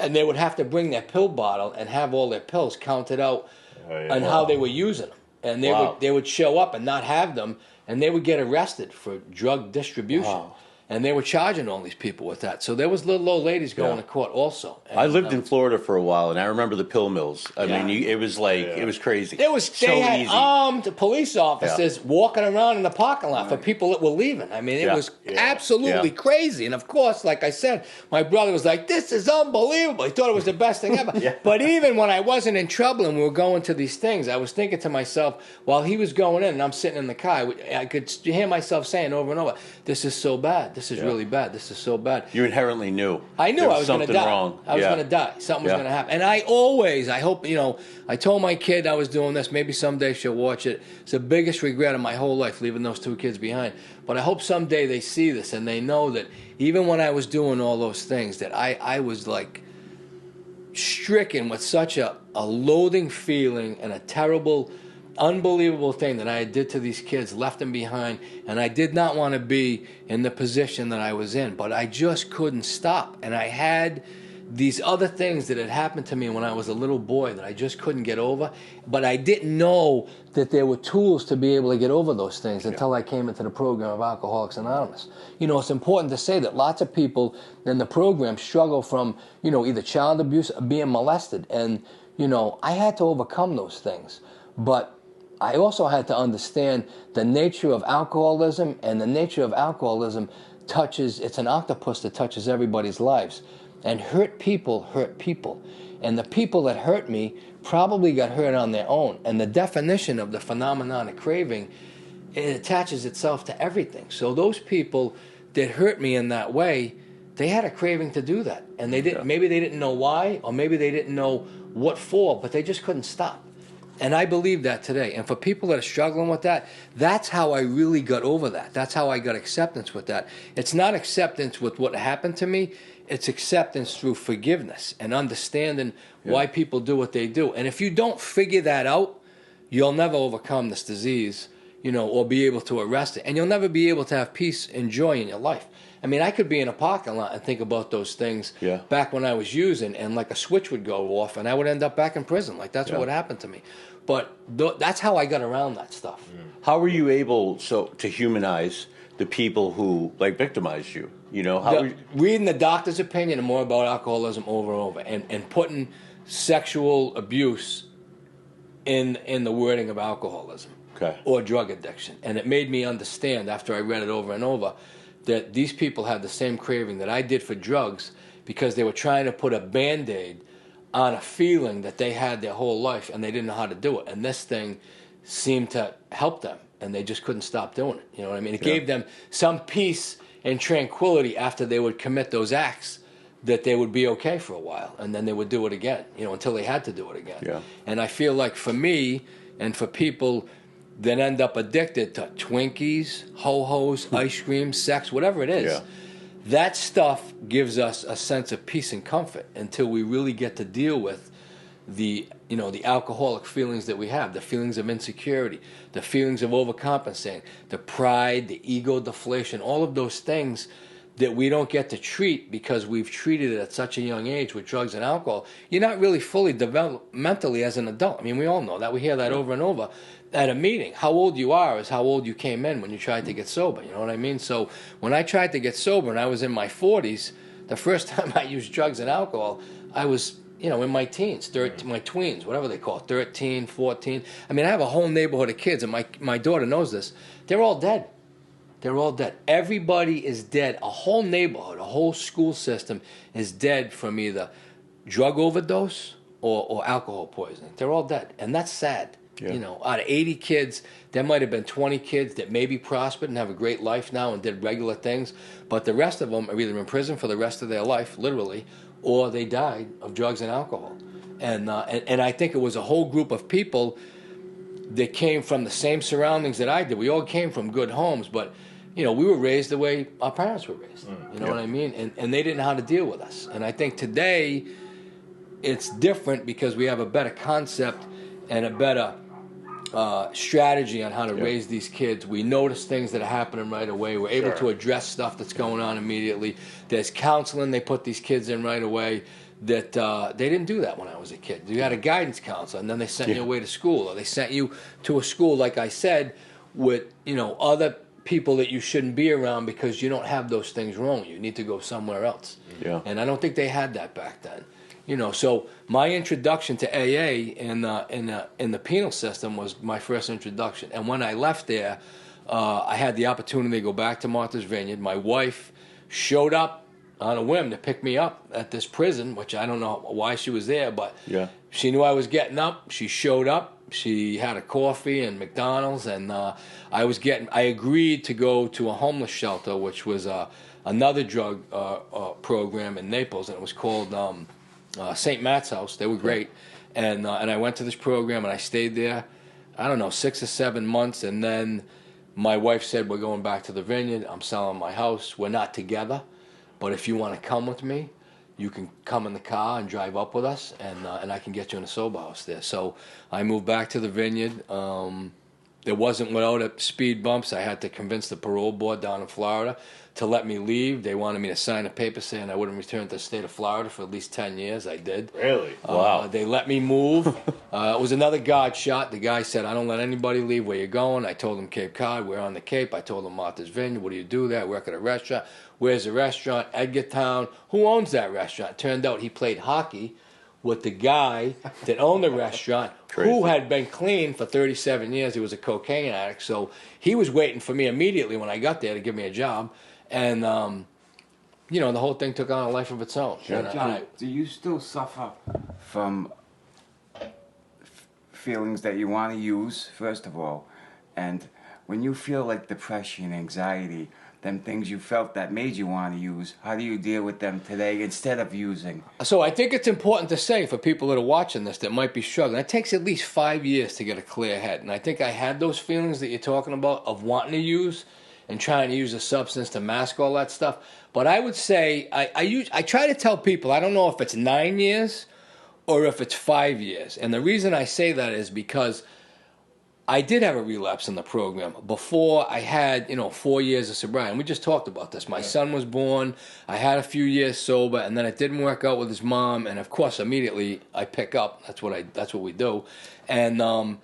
and they would have to bring their pill bottle and have all their pills counted out on how they were using them. And they would show up and not have them, and they would get arrested for drug distribution. Wow. And they were charging all these people with that. So there was little old ladies going to court also. And, I lived in Florida for a while, and I remember the pill mills. I mean, it was like it was crazy. They had armed police officers walking around in the parking lot for people that were leaving. I mean, it was absolutely crazy. And of course, like I said, my brother was like, "This is unbelievable." He thought it was the best thing ever. But even when I wasn't in trouble and we were going to these things, I was thinking to myself, while he was going in and I'm sitting in the car, I could hear myself saying over and over, "This is so bad. This is really bad. This is so bad." You inherently knew. I knew I was going to die. Wrong. I was going to die. Something was going to happen. And I hope, I told my kid I was doing this. Maybe someday she'll watch it. It's the biggest regret of my whole life, leaving those 2 kids behind. But I hope someday they see this and they know that even when I was doing all those things, that I was like stricken with such a loathing feeling and a terrible, unbelievable thing that I did to these kids, left them behind, and I did not want to be in the position that I was in, but I just couldn't stop. And I had these other things that had happened to me when I was a little boy that I just couldn't get over, but I didn't know that there were tools to be able to get over those things until I came into the program of Alcoholics Anonymous. It's important to say that lots of people in the program struggle from, either child abuse or being molested, and, I had to overcome those things. But I also had to understand the nature of alcoholism, and the nature of alcoholism it's an octopus that touches everybody's lives. And hurt people. And the people that hurt me probably got hurt on their own. And the definition of the phenomenon of craving, it attaches itself to everything. So those people that hurt me in that way, they had a craving to do that. And they didn't. Maybe they didn't know why, or maybe they didn't know what for, but they just couldn't stop. And I believe that today. And for people that are struggling with that, that's how I really got over that. That's how I got acceptance with that. It's not acceptance with what happened to me. It's acceptance through forgiveness and understanding why people do what they do. And if you don't figure that out, you'll never overcome this disease, or be able to arrest it. And you'll never be able to have peace and joy in your life. I mean, I could be in a parking lot and think about those things back when I was using, and like a switch would go off, and I would end up back in prison. Like, that's what happened to me. But that's how I got around that stuff. How were you able to humanize the people who victimized you? Reading the doctor's opinion and more about alcoholism over and over, and putting sexual abuse in the wording of alcoholism or drug addiction. And it made me understand, after I read it over and over, that these people had the same craving that I did for drugs, because they were trying to put a Band-Aid on a feeling that they had their whole life, and they didn't know how to do it. And this thing seemed to help them, and they just couldn't stop doing it. You know what I mean? It gave them some peace and tranquility after they would commit those acts, that they would be okay for a while, and then they would do it again, until they had to do it again. Yeah. And I feel like for me, and for people that end up addicted to Twinkies, ho-hos, ice cream, sex, whatever it is, that stuff gives us a sense of peace and comfort until we really get to deal with the alcoholic feelings that we have, the feelings of insecurity, the feelings of overcompensating, the pride, the ego deflation, all of those things that we don't get to treat because we've treated it at such a young age with drugs and alcohol. You're not really fully developed mentally as an adult. I mean, we all know that. We hear that over and over at a meeting. How old you are is how old you came in when you tried to get sober. You know what I mean? So when I tried to get sober and I was in my 40s, the first time I used drugs and alcohol, I was in my teens, my tweens, whatever they call it, 13, 14. I mean, I have a whole neighborhood of kids, and my daughter knows this. They're all dead. They're all dead. Everybody is dead. A whole neighborhood, a whole school system is dead from either drug overdose or alcohol poisoning. They're all dead, and that's sad. Yeah. Out of 80 kids, there might have been 20 kids that maybe prospered and have a great life now and did regular things, but the rest of them are either in prison for the rest of their life, literally, or they died of drugs and alcohol. And I think it was a whole group of people that came from the same surroundings that I did. We all came from good homes, but we were raised the way our parents were raised. You know what I mean? And they didn't know how to deal with us. And I think today it's different because we have a better concept and a better strategy on how to raise these kids. We notice things that are happening right away. We're able to address stuff that's going on immediately. There's counseling they put these kids in right away that they didn't do that when I was a kid. You had a guidance counselor, and then they sent you away to school, or they sent you to a school, like I said, with other people that you shouldn't be around because you don't have those things wrong. You need to go somewhere else. Yeah. And I don't think they had that back then. So my introduction to AA in the penal system was my first introduction. And when I left there, I had the opportunity to go back to Martha's Vineyard. My wife showed up on a whim to pick me up at this prison, which I don't know why she was there, but she knew I was getting up. She showed up. She had a coffee and McDonald's, and I agreed to go to a homeless shelter, which was another drug program in Naples, and it was called St. Matt's House. They were great, and I went to this program, and I stayed there, 6 or 7 months, and then my wife said, we're going back to the Vineyard. I'm selling my house. We're not together, but if you want to come with me, you can come in the car and drive up with us, and I can get you in a sober house there. So I moved back to the Vineyard. There wasn't without speed bumps. I had to convince the parole board down in Florida to let me leave. They wanted me to sign a paper saying I wouldn't return to the state of Florida for at least 10 years. I did. Really? Wow. They let me move. It was another guard shot. The guy said, I don't let anybody leave. Where you going? I told him Cape Cod. We're on the Cape. I told him Martha's Vineyard. What do you do there? I work at a restaurant. Where's the restaurant? Edgartown. Who owns that restaurant? Turned out he played hockey with the guy that owned the restaurant, who had been clean for 37 years. He was a cocaine addict. So he was waiting for me immediately when I got there to give me a job. And, the whole thing took on a life of its own. Sure. John, do you still suffer from feelings that you want to use, first of all? And when you feel like depression, anxiety, them things you felt that made you want to use, how do you deal with them today instead of using? So I think it's important to say for people that are watching this that might be struggling, it takes at least 5 years to get a clear head. And I think I had those feelings that you're talking about of wanting to use and trying to use a substance to mask all that stuff. But I would say, I try to tell people, I don't know if it's 9 years or if it's 5 years. And the reason I say that is because I did have a relapse in the program before I had, 4 years of sobriety. And we just talked about this. My son was born. I had a few years sober, and then it didn't work out with his mom. And of course, immediately I pick up. That's what we do. And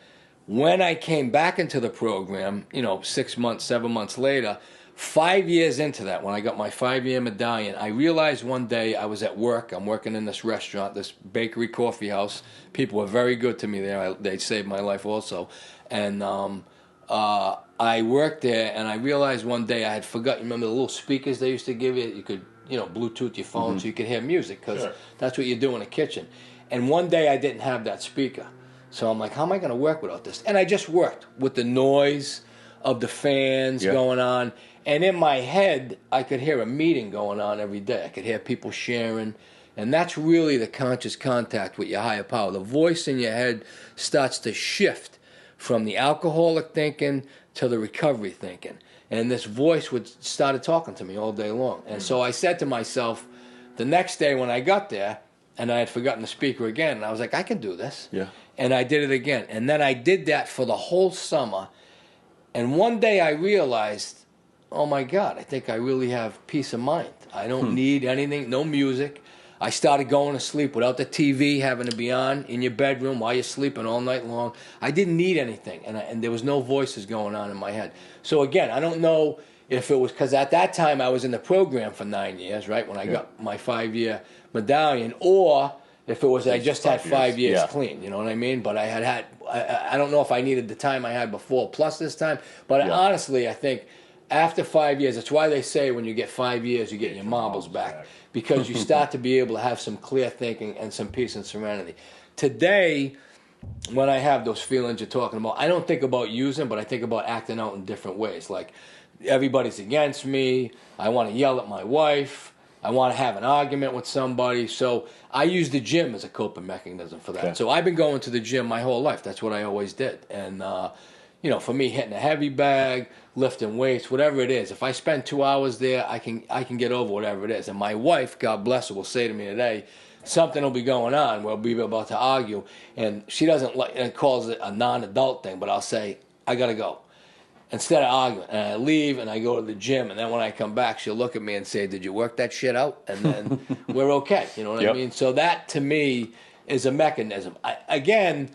when I came back into the program, 6 months, 7 months later, 5 years into that, when I got my 5-year medallion, I realized one day I was at work. I'm working in this restaurant, this bakery coffee house. People were very good to me there. They saved my life also. And I worked there, and I realized one day I had forgotten. Remember the little speakers they used to give you? You could, Bluetooth your phone so you could hear music, because that's what you do in a kitchen. And one day I didn't have that speaker. So I'm like, how am I going to work without this? And I just worked with the noise of the fans going on. And in my head, I could hear a meeting going on every day. I could hear people sharing. And that's really the conscious contact with your higher power. The voice in your head starts to shift from the alcoholic thinking to the recovery thinking. And this voice started talking to me all day long. And so I said to myself, the next day when I got there, and I had forgotten the speaker again, and I was like, I can do this. Yeah. And I did it again. And then I did that for the whole summer. And one day I realized, oh my God, I think I really have peace of mind. I don't need anything, no music. I started going to sleep without the TV having to be on in your bedroom while you're sleeping all night long. I didn't need anything, and there was no voices going on in my head. So again, I don't know if it was because at that time I was in the program for 9 years, right, when I got my 5-year medallion, or if it was I just had 5 years clean, you know what I mean? But I don't know if I needed the time I had before plus this time, but honestly, I think after 5 years, that's why they say when you get 5 years, you get your marbles back. Because you start to be able to have some clear thinking and some peace and serenity. Today, when I have those feelings you're talking about, I don't think about using, but I think about acting out in different ways. Like, everybody's against me. I want to yell at my wife. I want to have an argument with somebody. So I use the gym as a coping mechanism for that. Okay. So I've been going to the gym my whole life. That's what I always did. And, for me, hitting a heavy bag, lifting weights, whatever it is, if I spend 2 hours there, I can get over whatever it is. And my wife, God bless her, will say to me today, something will be going on. We'll be about to argue, and she doesn't like, and calls it a non-adult thing. But I'll say, I gotta go. Instead of arguing, and I leave and I go to the gym, and then when I come back, she'll look at me and say, "Did you work that shit out?" And then we're okay. You know what I mean? So that to me is a mechanism. Again,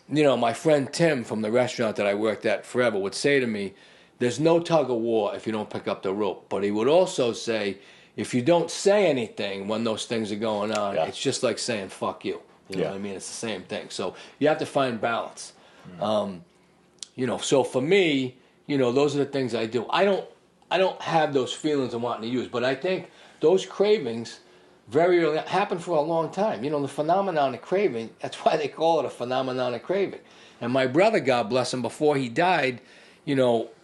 my friend Tim from the restaurant that I worked at forever would say to me, "There's no tug of war if you don't pick up the rope." But he would also say, if you don't say anything when those things are going on, it's just like saying "fuck you." You know what I mean? It's the same thing. So you have to find balance. So for me, those are the things I do. I don't have those feelings of wanting to use, but I think those cravings very early happen for a long time. The phenomenon of craving, that's why they call it a phenomenon of craving. And my brother, God bless him, before he died,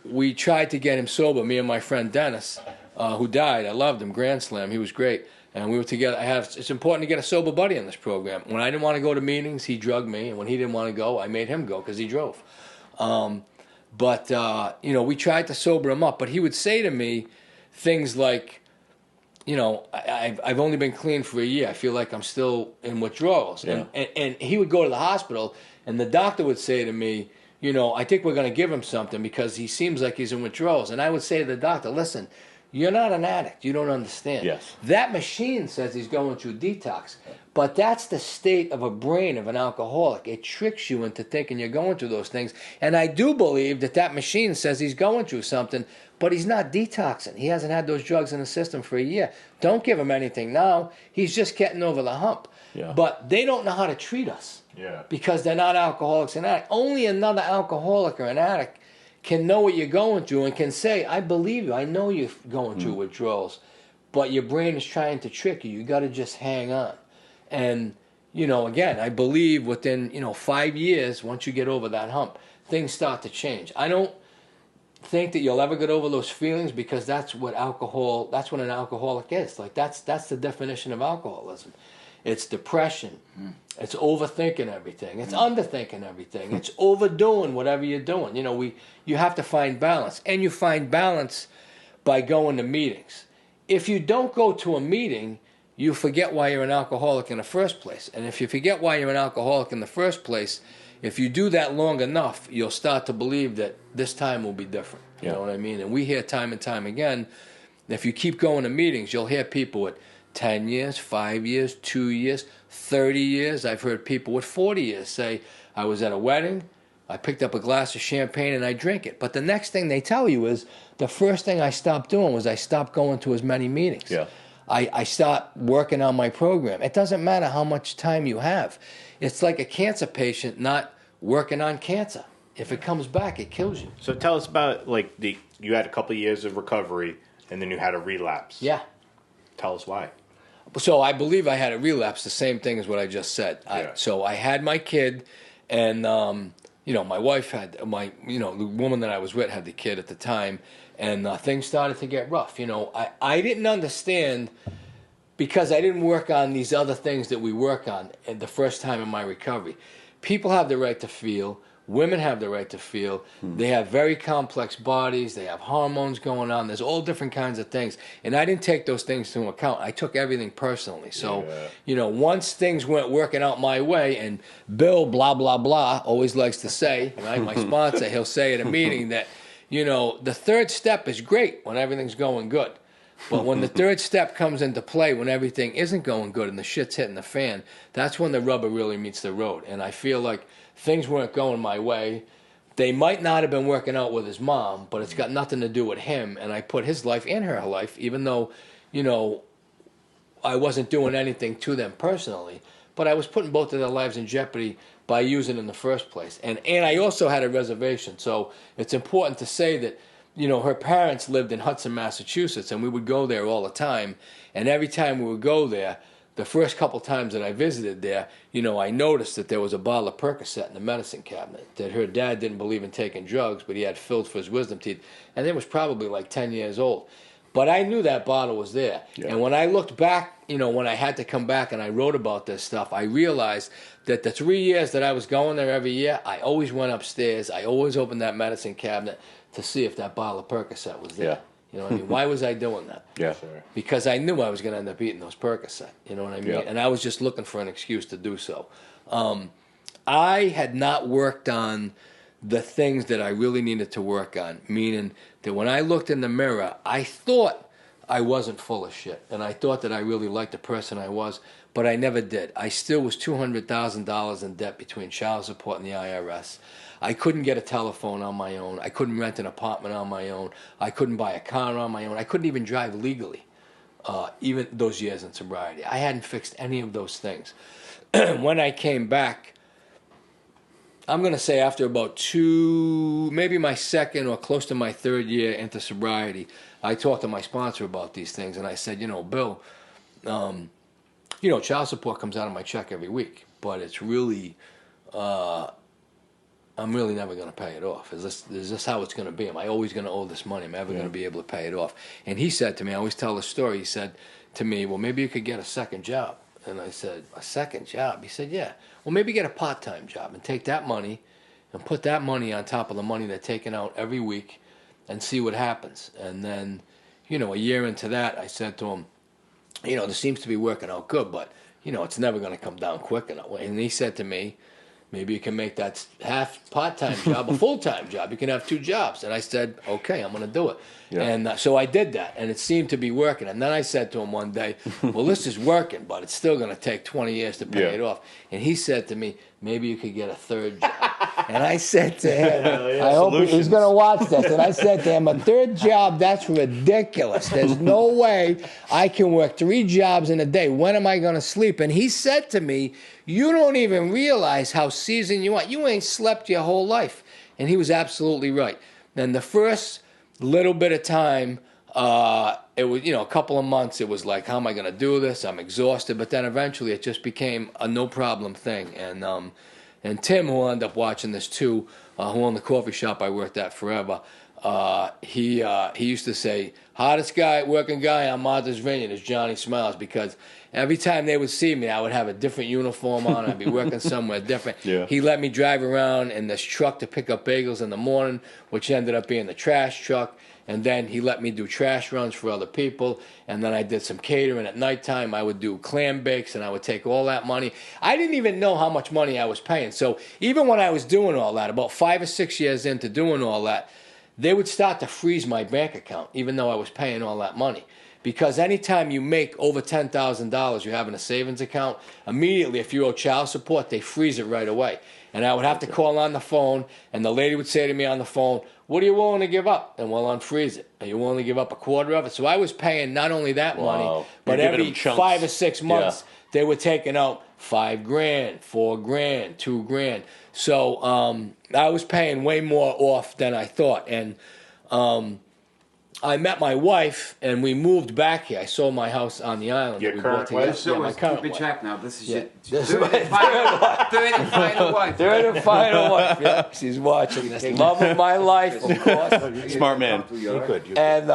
we tried to get him sober, me and my friend Dennis, who died. I loved him, Grand Slam. He was great. And we were together. It's important to get a sober buddy in this program. When I didn't want to go to meetings, he drugged me. And when he didn't want to go, I made him go because he drove. But we tried to sober him up. But he would say to me things like, I've only been clean for a year. I feel like I'm still in withdrawals. Yeah. And he would go to the hospital, and the doctor would say to me, I think we're going to give him something because he seems like he's in withdrawals. And I would say to the doctor, listen, you're not an addict. You don't understand. Yes. That machine says he's going through detox. But that's the state of a brain of an alcoholic. It tricks you into thinking you're going through those things. And I do believe that machine says he's going through something, but he's not detoxing. He hasn't had those drugs in the system for a year. Don't give him anything now. He's just getting over the hump. Yeah. But they don't know how to treat us. Yeah. Because they're not alcoholics and addicts. Only another alcoholic or an addict can know what you're going through and can say, I believe you. I know you're going through withdrawals. But your brain is trying to trick you. You got to just hang on. And, again, I believe within, 5 years, once you get over that hump, things start to change. I don't think that you'll ever get over those feelings because that's what an alcoholic is. Like, that's the definition of alcoholism. It's depression. It's overthinking everything. It's underthinking everything. It's overdoing whatever you're doing. You have to find balance. And you find balance by going to meetings. If you don't go to a meeting, you forget why you're an alcoholic in the first place. And if you forget why you're an alcoholic in the first place, if you do that long enough, you'll start to believe that this time will be different. You know what I mean? And we hear time and time again, if you keep going to meetings, you'll hear people with 10 years, 5 years, 2 years, 30 years. I've heard people with 40 years say, I was at a wedding, I picked up a glass of champagne and I drank it. But the next thing they tell you is, the first thing I stopped doing was I stopped going to as many meetings. Yeah. I stopped working on my program. It doesn't matter how much time you have. It's like a cancer patient not working on cancer. If it comes back, it kills you. So tell us about, you had a couple of years of recovery, and then you had a relapse. Yeah. Tell us why. So I believe I had a relapse, the same thing as what I just said. Yeah. So I had my kid, and, my wife had, the woman that I was with had the kid at the time, and things started to get rough. I didn't understand because I didn't work on these other things that we work on at the first time in my recovery. People have the right to feel. Women have the right to feel. They have very complex bodies. They have hormones going on. There's all different kinds of things. And I didn't take those things into account. I took everything personally. So, once things weren't working out my way, and Bill, blah, blah, blah, always likes to say, right, my sponsor, he'll say at a meeting that, the third step is great when everything's going good. But when the third step comes into play, when everything isn't going good and the shit's hitting the fan, that's when the rubber really meets the road. And I feel like things weren't going my way. They might not have been working out with his mom, but it's got nothing to do with him. And I put his life and her life, even though, I wasn't doing anything to them personally, but I was putting both of their lives in jeopardy by using it in the first place. And I also had a reservation. So it's important to say that, her parents lived in Hudson, Massachusetts, and we would go there all the time. And every time we would go there, the first couple times that I visited there, I noticed that there was a bottle of Percocet in the medicine cabinet, that her dad didn't believe in taking drugs, but he had filled for his wisdom teeth. And it was probably like 10 years old. But I knew that bottle was there. Yeah. And when I looked back, when I had to come back and I wrote about this stuff, I realized that the 3 years that I was going there every year, I always went upstairs. I always opened that medicine cabinet to see if that bottle of Percocet was there. You know what I mean? Why was I doing that? Yeah. Because I knew I was going to end up eating those Percocet. You know what I mean? Yeah. And I was just looking for an excuse to do so. I had not worked on the things that I really needed to work on, meaning that when I looked in the mirror, I thought I wasn't full of shit, and I thought that I really liked the person I was, but I never did. I still was $200,000 in debt between child support and the IRS. I couldn't get a telephone on my own. I couldn't rent an apartment on my own. I couldn't buy a car on my own. I couldn't even drive legally, even those years in sobriety. I hadn't fixed any of those things. When I came back, I'm going to say after about maybe my second or close to my third year into sobriety, I talked to my sponsor about these things, and I said, Bill, child support comes out of my check every week, but it's really, I'm really never going to pay it off. Is this how it's going to be? Am I always going to owe this money? Am I ever going to be able to pay it off? And he said to me, I always tell the story, he said to me, well, maybe you could get a second job. And I said, a second job? He said, yeah. Well, maybe get a part-time job and take that money and put that money on top of the money they're taking out every week and see what happens. And then, a year into that, I said to him, this seems to be working out good, but, it's never going to come down quick enough. And he said to me, maybe you can make that half part-time job a full-time job. You can have 2 jobs. And I said, okay, I'm going to do it. Yeah. And so I did that, and it seemed to be working. And then I said to him one day, well, this is working, but it's still going to take 20 years to pay it off. And he said to me, maybe you could get a third job. And I said to him, I hope he's going to watch this. And I said to him, a third job, that's ridiculous. There's no way I can work 3 jobs in a day. When am I going to sleep? And he said to me, you don't even realize how seasoned you are. You ain't slept your whole life. And he was absolutely right. And the first little bit of time, it was, a couple of months, it was like, how am I going to do this? I'm exhausted. But then eventually it just became a no problem thing. And Tim, who will end up watching this too, who owned the coffee shop I worked at forever, he used to say, hardest working guy on Martha's Vineyard is Johnny Smiles, because every time they would see me, I would have a different uniform on. I'd be working somewhere different. Yeah. He let me drive around in this truck to pick up bagels in the morning, which ended up being the trash truck. And then he let me do trash runs for other people. And then I did some catering at nighttime. I would do clam bakes, and I would take all that money. I didn't even know how much money I was paying. So even when I was doing all that, about 5 or 6 years into doing all that, they would start to freeze my bank account, even though I was paying all that money. Because anytime you make over $10,000, you have in a savings account, immediately if you owe child support, they freeze it right away. And I would have to call on the phone, and the lady would say to me on the phone, what are you willing to give up? And we'll unfreeze it. Are you willing to give up a quarter of it? So I was paying not only that money, but every 5 or 6 months, they were taking out $5,000, $4,000, $2,000. So I was paying way more off than I thought. And I met my wife, and we moved back here. I sold my house on the island. Your current wife? So my current keep wife. Track now. This is your This third and final wife. Third and final wife. Yeah, she's watching this. Love of my life, of course. Smart man. And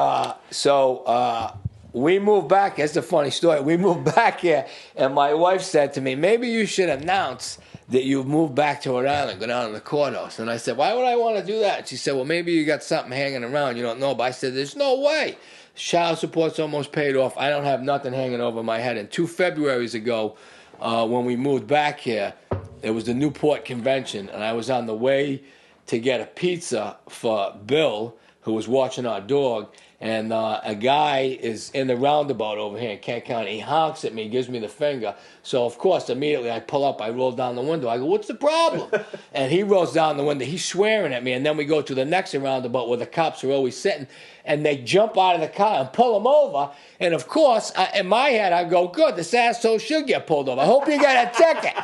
so we moved back. It's a funny story. We moved back here, and my wife said to me, maybe you should announce that you've moved back to Rhode Island, go down to the courthouse. And I said, why would I want to do that? And she said, well, maybe you got something hanging around you don't know. But I said, there's no way. Child support's almost paid off. I don't have nothing hanging over my head. And 2 Februaries ago, when we moved back here, it was the Newport Convention, and I was on the way to get a pizza for Bill, who was watching our dog. And a guy is in the roundabout over here in Kent County. He honks at me, gives me the finger. So, of course, immediately I pull up, I roll down the window. I go, what's the problem? And he rolls down the window. He's swearing at me. And then we go to the next roundabout where the cops are always sitting. And they jump out of the car and pull him over. And, of course, in my head, I go, good, this asshole should get pulled over. I hope you get a ticket.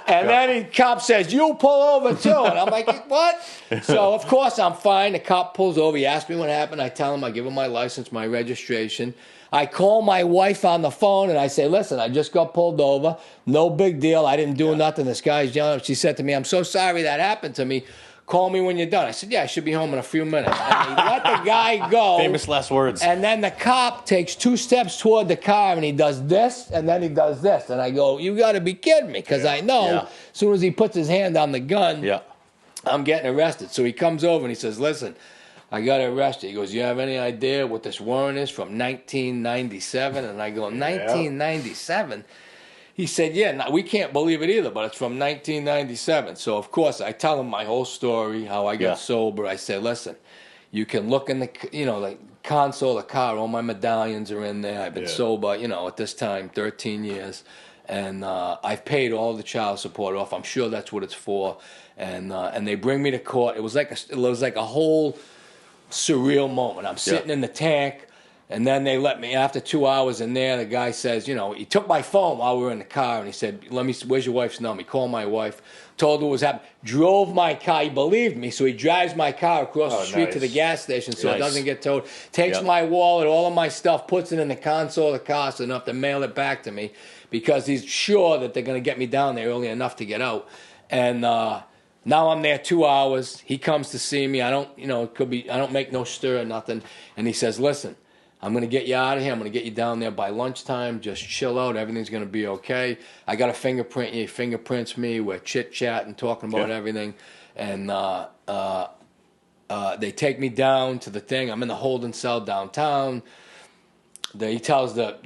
And then the cop says, you pull over, too. And I'm like, what? So, of course, I'm fine. The cop pulls over. He asks me what happened. I tell him, I give him my license, my registration. I call my wife on the phone, and I say, listen, I just got pulled over. No big deal. I didn't do nothing. This guy's yelling. She said to me, I'm so sorry that happened to me. Call me when you're done. I said, yeah, I should be home in a few minutes. And he let the guy go. Famous last words. And then the cop takes 2 steps toward the car, and he does this, and then he does this. And I go, you got to be kidding me, because I know as soon as he puts his hand on the gun, I'm getting arrested. So he comes over, and he says, listen, I got arrested. He goes, you have any idea what this warrant is from 1997? And I go, 1997? He said, yeah, no, we can't believe it either, but it's from 1997. So, of course, I tell him my whole story, how I got sober. I said, listen, you can look in the, the console of the car. All my medallions are in there. I've been sober, at this time, 13 years. And I've paid all the child support off. I'm sure that's what it's for. And they bring me to court. It was like a whole surreal moment. I'm sitting in the tank, and then they let me, after 2 hours in there, the guy says, he took my phone while we were in the car, and he said, where's your wife's number? He called my wife, told her what was happening, drove my car. He believed me, so he drives my car across the street to the gas station so it doesn't get towed, takes my wallet, all of my stuff, puts it in the console of the car so enough to mail it back to me, because he's sure that they're going to get me down there early enough to get out. And now I'm there 2 hours. He comes to see me. I don't, I don't make no stir or nothing. And he says, listen, I'm going to get you out of here. I'm going to get you down there by lunchtime. Just chill out. Everything's going to be okay. I got a fingerprint. He fingerprints me. We're chit-chatting, talking about everything. And they take me down to the thing. I'm in the holding cell downtown. He tells the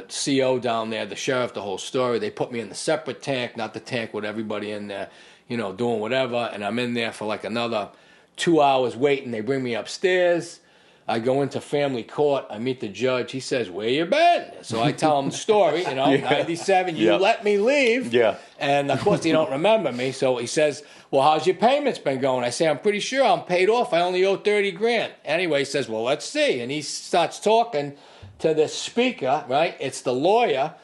CO down there, the sheriff, the whole story. They put me in the separate tank, not the tank with everybody in there, doing whatever. And I'm in there for like another 2 hours waiting. They bring me upstairs. I go into family court. I meet the judge. He says, where you been? So I tell him the story, 97, you let me leave. Yeah. And, of course, he don't remember me. So he says, well, how's your payments been going? I say, I'm pretty sure I'm paid off. I only owe $30,000. Anyway, he says, well, let's see. And he starts talking to the speaker, right? It's the lawyer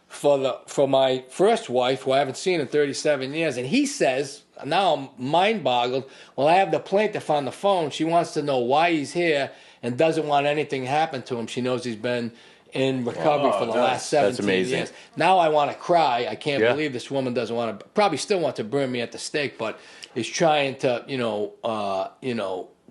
for my first wife, who I haven't seen in 37 years. And he says, now I'm mind-boggled, well, I have the plaintiff on the phone. She wants to know why he's here and doesn't want anything to happen to him. She knows he's been in recovery for the last 17 years. Now I want to cry. I can't believe this woman doesn't want to, probably still want to burn me at the stake, but is trying to,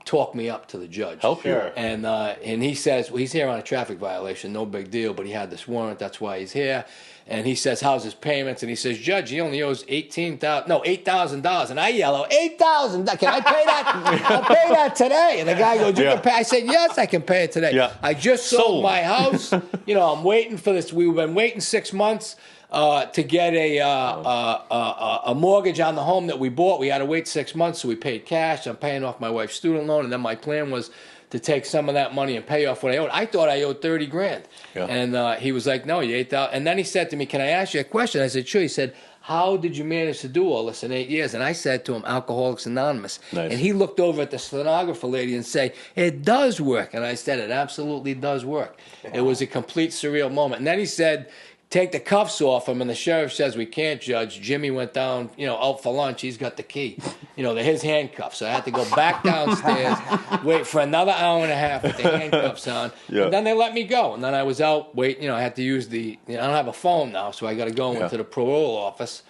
talk me up to the judge. Help you. And he says, well, he's here on a traffic violation, no big deal, but he had this warrant, that's why he's here. And he says, how's his payments? And he says, Judge, he only owes $8,000. And I yell, $8,000? Can I pay that? I'll pay that today. And the guy goes, you can pay? I said, yes, I can pay it today. Yeah. I just sold my house. I'm waiting for this. We've been waiting 6 months to get a mortgage on the home that we bought. We had to wait 6 months, so we paid cash. I'm paying off my wife's student loan, and then my plan was to take some of that money and pay off what I owed. I thought I owed $30,000. Yeah. And he was like, no, you $8,000. And then he said to me, can I ask you a question? I said, sure. He said, how did you manage to do all this in 8 years? And I said to him, Alcoholics Anonymous. Nice. And he looked over at the stenographer lady and said, it does work. And I said, it absolutely does work. Yeah. It was a complete surreal moment. And then he said, take the cuffs off him, and the sheriff says, we can't, Judge. Jimmy went down, out for lunch. He's got the key. They're his handcuffs. So I had to go back downstairs, wait for another hour and a half with the handcuffs on. Yeah. And then they let me go. And then I was out waiting. I had to use I don't have a phone now, so I got to go into the parole office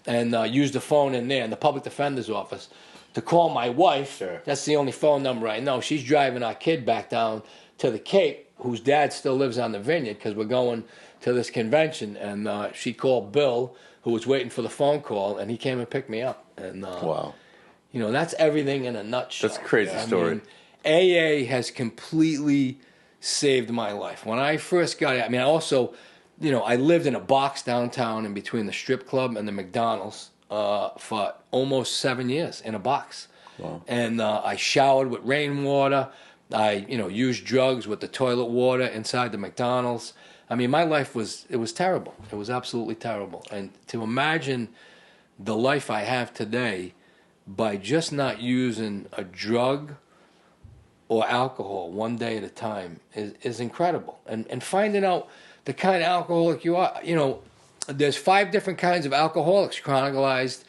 and use the phone in there, in the public defender's office, to call my wife. Sure. That's the only phone number I know. She's driving our kid back down to the Cape, whose dad still lives on the vineyard, because we're going to this convention, and she called Bill, who was waiting for the phone call, and he came and picked me up. And wow, that's everything in a nutshell. That's a crazy story. AA has completely saved my life. When I first got it, I also, I lived in a box downtown in between the strip club and the McDonald's for almost 7 years in a box. Wow. And I showered with rainwater. I, used drugs with the toilet water inside the McDonald's. My life was terrible. It was absolutely terrible. And to imagine the life I have today by just not using a drug or alcohol one day at a time is incredible. And finding out the kind of alcoholic you are, there's 5 different kinds of alcoholics chronicalized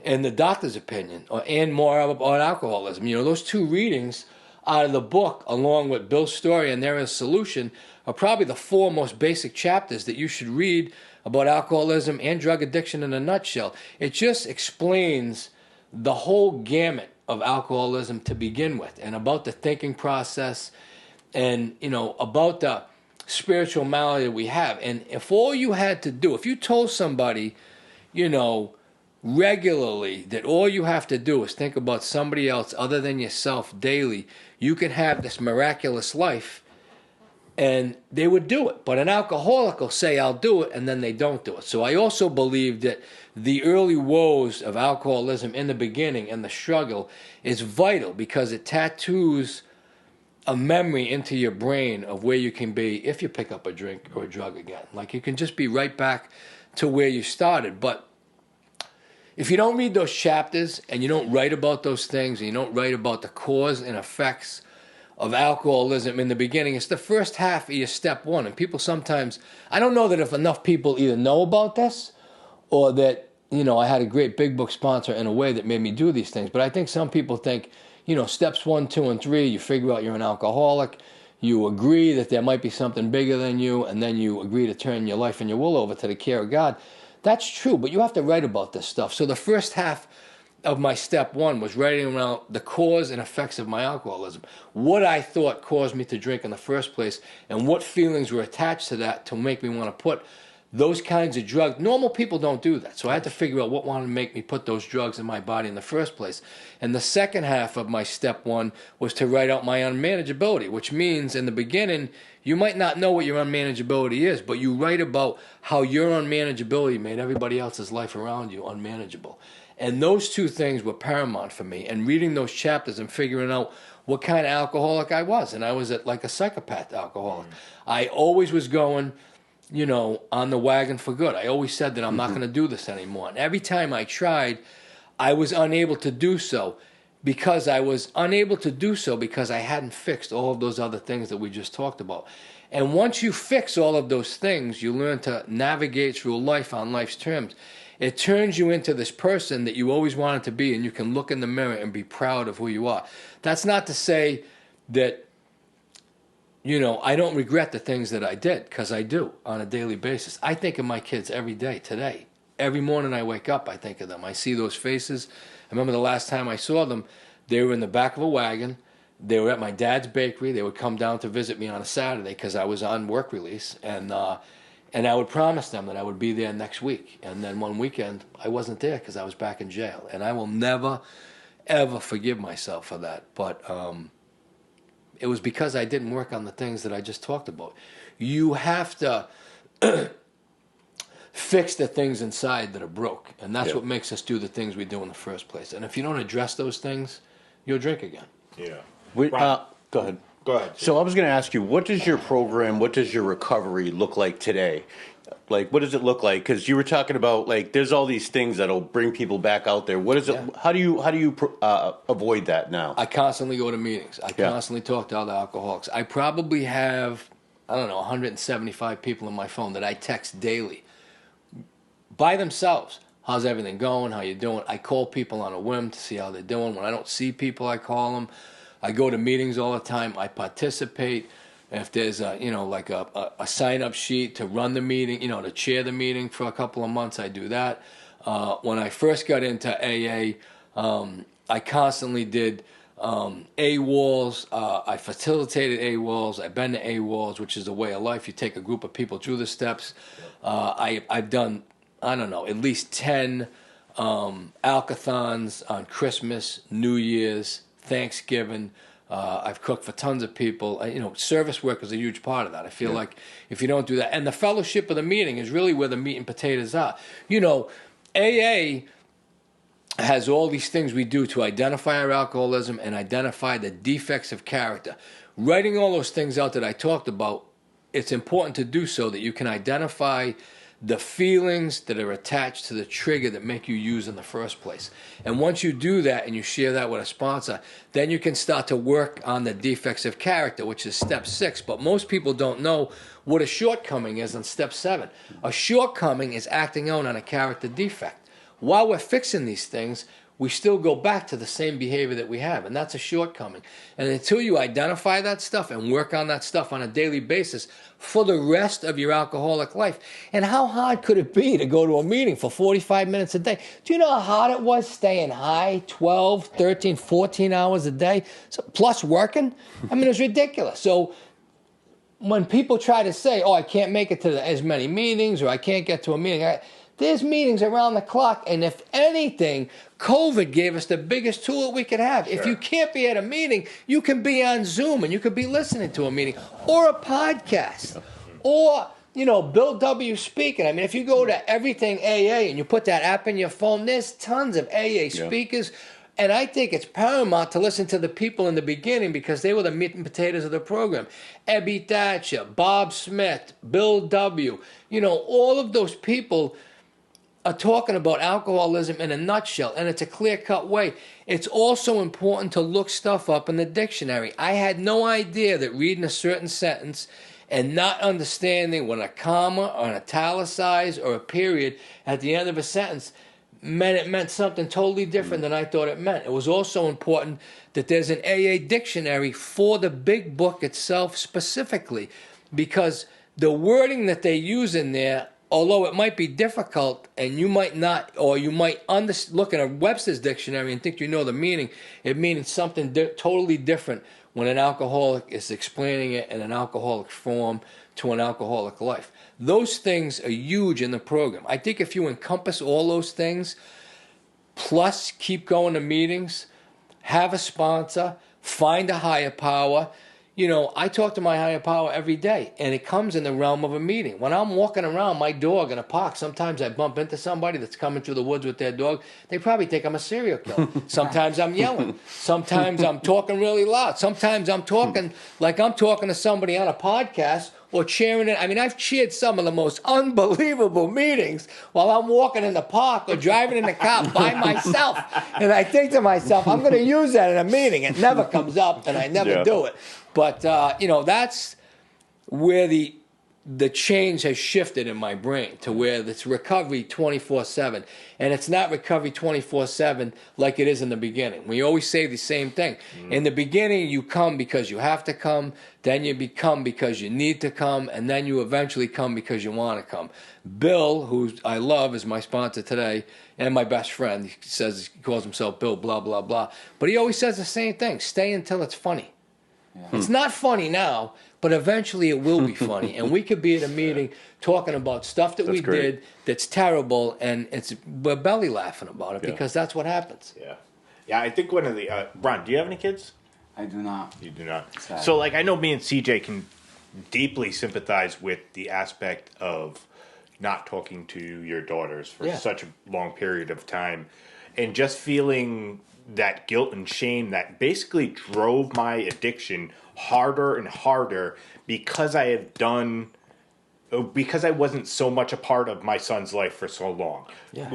in the doctor's opinion, and more about alcoholism. Those 2 readings out of the book, along with Bill's story and There Is a Solution, are probably the 4 most basic chapters that you should read about alcoholism and drug addiction in a nutshell. It just explains the whole gamut of alcoholism to begin with, and about the thinking process, and about the spiritual malady that we have. And if all you had to do, if you told somebody, regularly that all you have to do is think about somebody else other than yourself daily, you can have this miraculous life, and they would do it. But an alcoholic will say, I'll do it, and then they don't do it. So I also believe that the early woes of alcoholism in the beginning and the struggle is vital because it tattoos a memory into your brain of where you can be if you pick up a drink or a drug again. Like, you can just be right back to where you started. But if you don't read those chapters and you don't write about those things and you don't write about the cause and effects of alcoholism in the beginning, it's the first half of your step one. And people sometimes, I don't know that if enough people either know about this or that, you know, I had a great big book sponsor in a way that made me do these things. But I think some people think, you know, steps 1, 2, and 3, you figure out you're an alcoholic, you agree that there might be something bigger than you, and then you agree to turn your life and your will over to the care of God. That's true, but you have to write about this stuff. So the first half of my step 1 was writing around the cause and effects of my alcoholism, what I thought caused me to drink in the first place, and what feelings were attached to that to make me want to put those kinds of drugs. Normal people don't do that. So I had to figure out what wanted to make me put those drugs in my body in the first place. And the second half of my step 1 was to write out my unmanageability, which means in the beginning, you might not know what your unmanageability is, but you write about how your unmanageability made everybody else's life around you unmanageable. And those two things were paramount for me. And reading those chapters and figuring out what kind of alcoholic I was. And I was like a psychopath alcoholic. I always was going, you know, on the wagon for good. I always said that I'm not going to do this anymore. And every time I tried, I was unable to do so because I hadn't fixed all of those other things that we just talked about. And once you fix all of those things, you learn to navigate through life on life's terms. It turns you into this person that you always wanted to be, and you can look in the mirror and be proud of who you are. That's not to say that, you know, I don't regret the things that I did, because I do on a daily basis. I think of my kids every day, today. Every morning I wake up, I think of them. I see those faces. I remember the last time I saw them, they were in the back of a wagon. They were at my dad's bakery. They would come down to visit me on a Saturday because I was on work release. And I would promise them that I would be there next week. And then one weekend, I wasn't there because I was back in jail. And I will never, ever forgive myself for that. But it was because I didn't work on the things that I just talked about. You have to fix the things inside that are broke. And that's what makes us do the things we do in the first place. And if you don't address those things, you'll drink again. Yeah. Go ahead. Go ahead. So I was going to ask you, what does your program, what does your recovery look like today? Like, what does it look like? Because you were talking about, like, there's all these things that'll bring people back out there. What is it? How do you avoid that now? I constantly go to meetings. I constantly talk to other alcoholics. I probably have, 175 people on my phone that I text daily by themselves. How's everything going? How you doing? I call people on a whim to see how they're doing. When I don't see people, I call them. I go to meetings all the time. I participate. If there's a sign-up sheet to run the meeting, to chair the meeting for a couple of months, I do that. When I first got into AA, I constantly did AWOLs. I facilitated AWOLs. I've been to AWOLs, which is a way of life. You take a group of people through the steps. I've done, at least 10 alkathons on Christmas, New Year's, Thanksgiving. I've cooked for tons of people. Service work is a huge part of that. I feel like if you don't do that, and the fellowship of the meeting is really where the meat and potatoes are. AA has all these things we do to identify our alcoholism and identify the defects of character. Writing all those things out that I talked about, it's important to do so that you can identify the feelings that are attached to the trigger that make you use in the first place. And once you do that and you share that with a sponsor, then you can start to work on the defects of character, which is step 6. But most people don't know what a shortcoming is on step 7. A shortcoming is acting out on a character defect. While we're fixing these things, we still go back to the same behavior that we have, and that's a shortcoming. And until you identify that stuff and work on that stuff on a daily basis for the rest of your alcoholic life, and how hard could it be to go to a meeting for 45 minutes a day? Do you know how hard it was staying high 12, 13, 14 hours a day, plus working? It was ridiculous. So when people try to say, I can't make it to as many meetings, or I can't get to a meeting, There's meetings around the clock, and if anything, COVID gave us the biggest tool we could have. If you can't be at a meeting, you can be on Zoom, and you could be listening to a meeting, or a podcast, or, you know, Bill W. speaking. I mean, if you go to Everything AA and you put that app in your phone, there's tons of AA speakers. And I think it's paramount to listen to the people in the beginning because they were the meat and potatoes of the program. Ebby Thatcher, Bob Smith, Bill W. You know, all of those people are talking about alcoholism in a nutshell, and it's a clear-cut way. It's also important to look stuff up in the dictionary. I had no idea that reading a certain sentence and not understanding when a comma or an italicized or a period at the end of a sentence meant something totally different than I thought it meant. It was also important that there's an AA dictionary for the big book itself specifically, because the wording that they use in there, although it might be difficult and you might not, or you might look at a Webster's dictionary and think you know the meaning, it means something totally different when an alcoholic is explaining it in an alcoholic form to an alcoholic life. Those things are huge in the program. I think if you encompass all those things, plus keep going to meetings, have a sponsor, find a higher power. You know, I talk to my higher power every day, and it comes in the realm of a meeting. When I'm walking around my dog in a park, sometimes I bump into somebody that's coming through the woods with their dog. They probably think I'm a serial killer. Sometimes I'm yelling. Sometimes I'm talking really loud. Sometimes I'm talking like I'm talking to somebody on a podcast or cheering it. I mean, I've cheered some of the most unbelievable meetings while I'm walking in the park or driving in the car by myself. And I think to myself, I'm going to use that in a meeting. It never comes up, and I never do it. But, you know, that's where the change has shifted in my brain to where it's recovery 24/7. And it's not recovery 24/7 like it is in the beginning. We always say the same thing. In the beginning, you come because you have to come. Then you become because you need to come. And then you eventually come because you want to come. Bill, who I love, is my sponsor today and my best friend. He calls himself Bill, blah, blah, blah. But he always says the same thing. Stay until it's funny. Yeah. It's not funny now, but eventually it will be funny. And we could be at a meeting talking about stuff that we did that's terrible, and we're belly laughing about it because that's what happens. Yeah. Yeah, I think one of the... Ron, do you have any kids? I do not. You do not. Sad. So, like, I know me and CJ can deeply sympathize with the aspect of not talking to your daughters for such a long period of time, and just feeling that guilt and shame that basically drove my addiction harder and harder because I wasn't so much a part of my son's life for so long,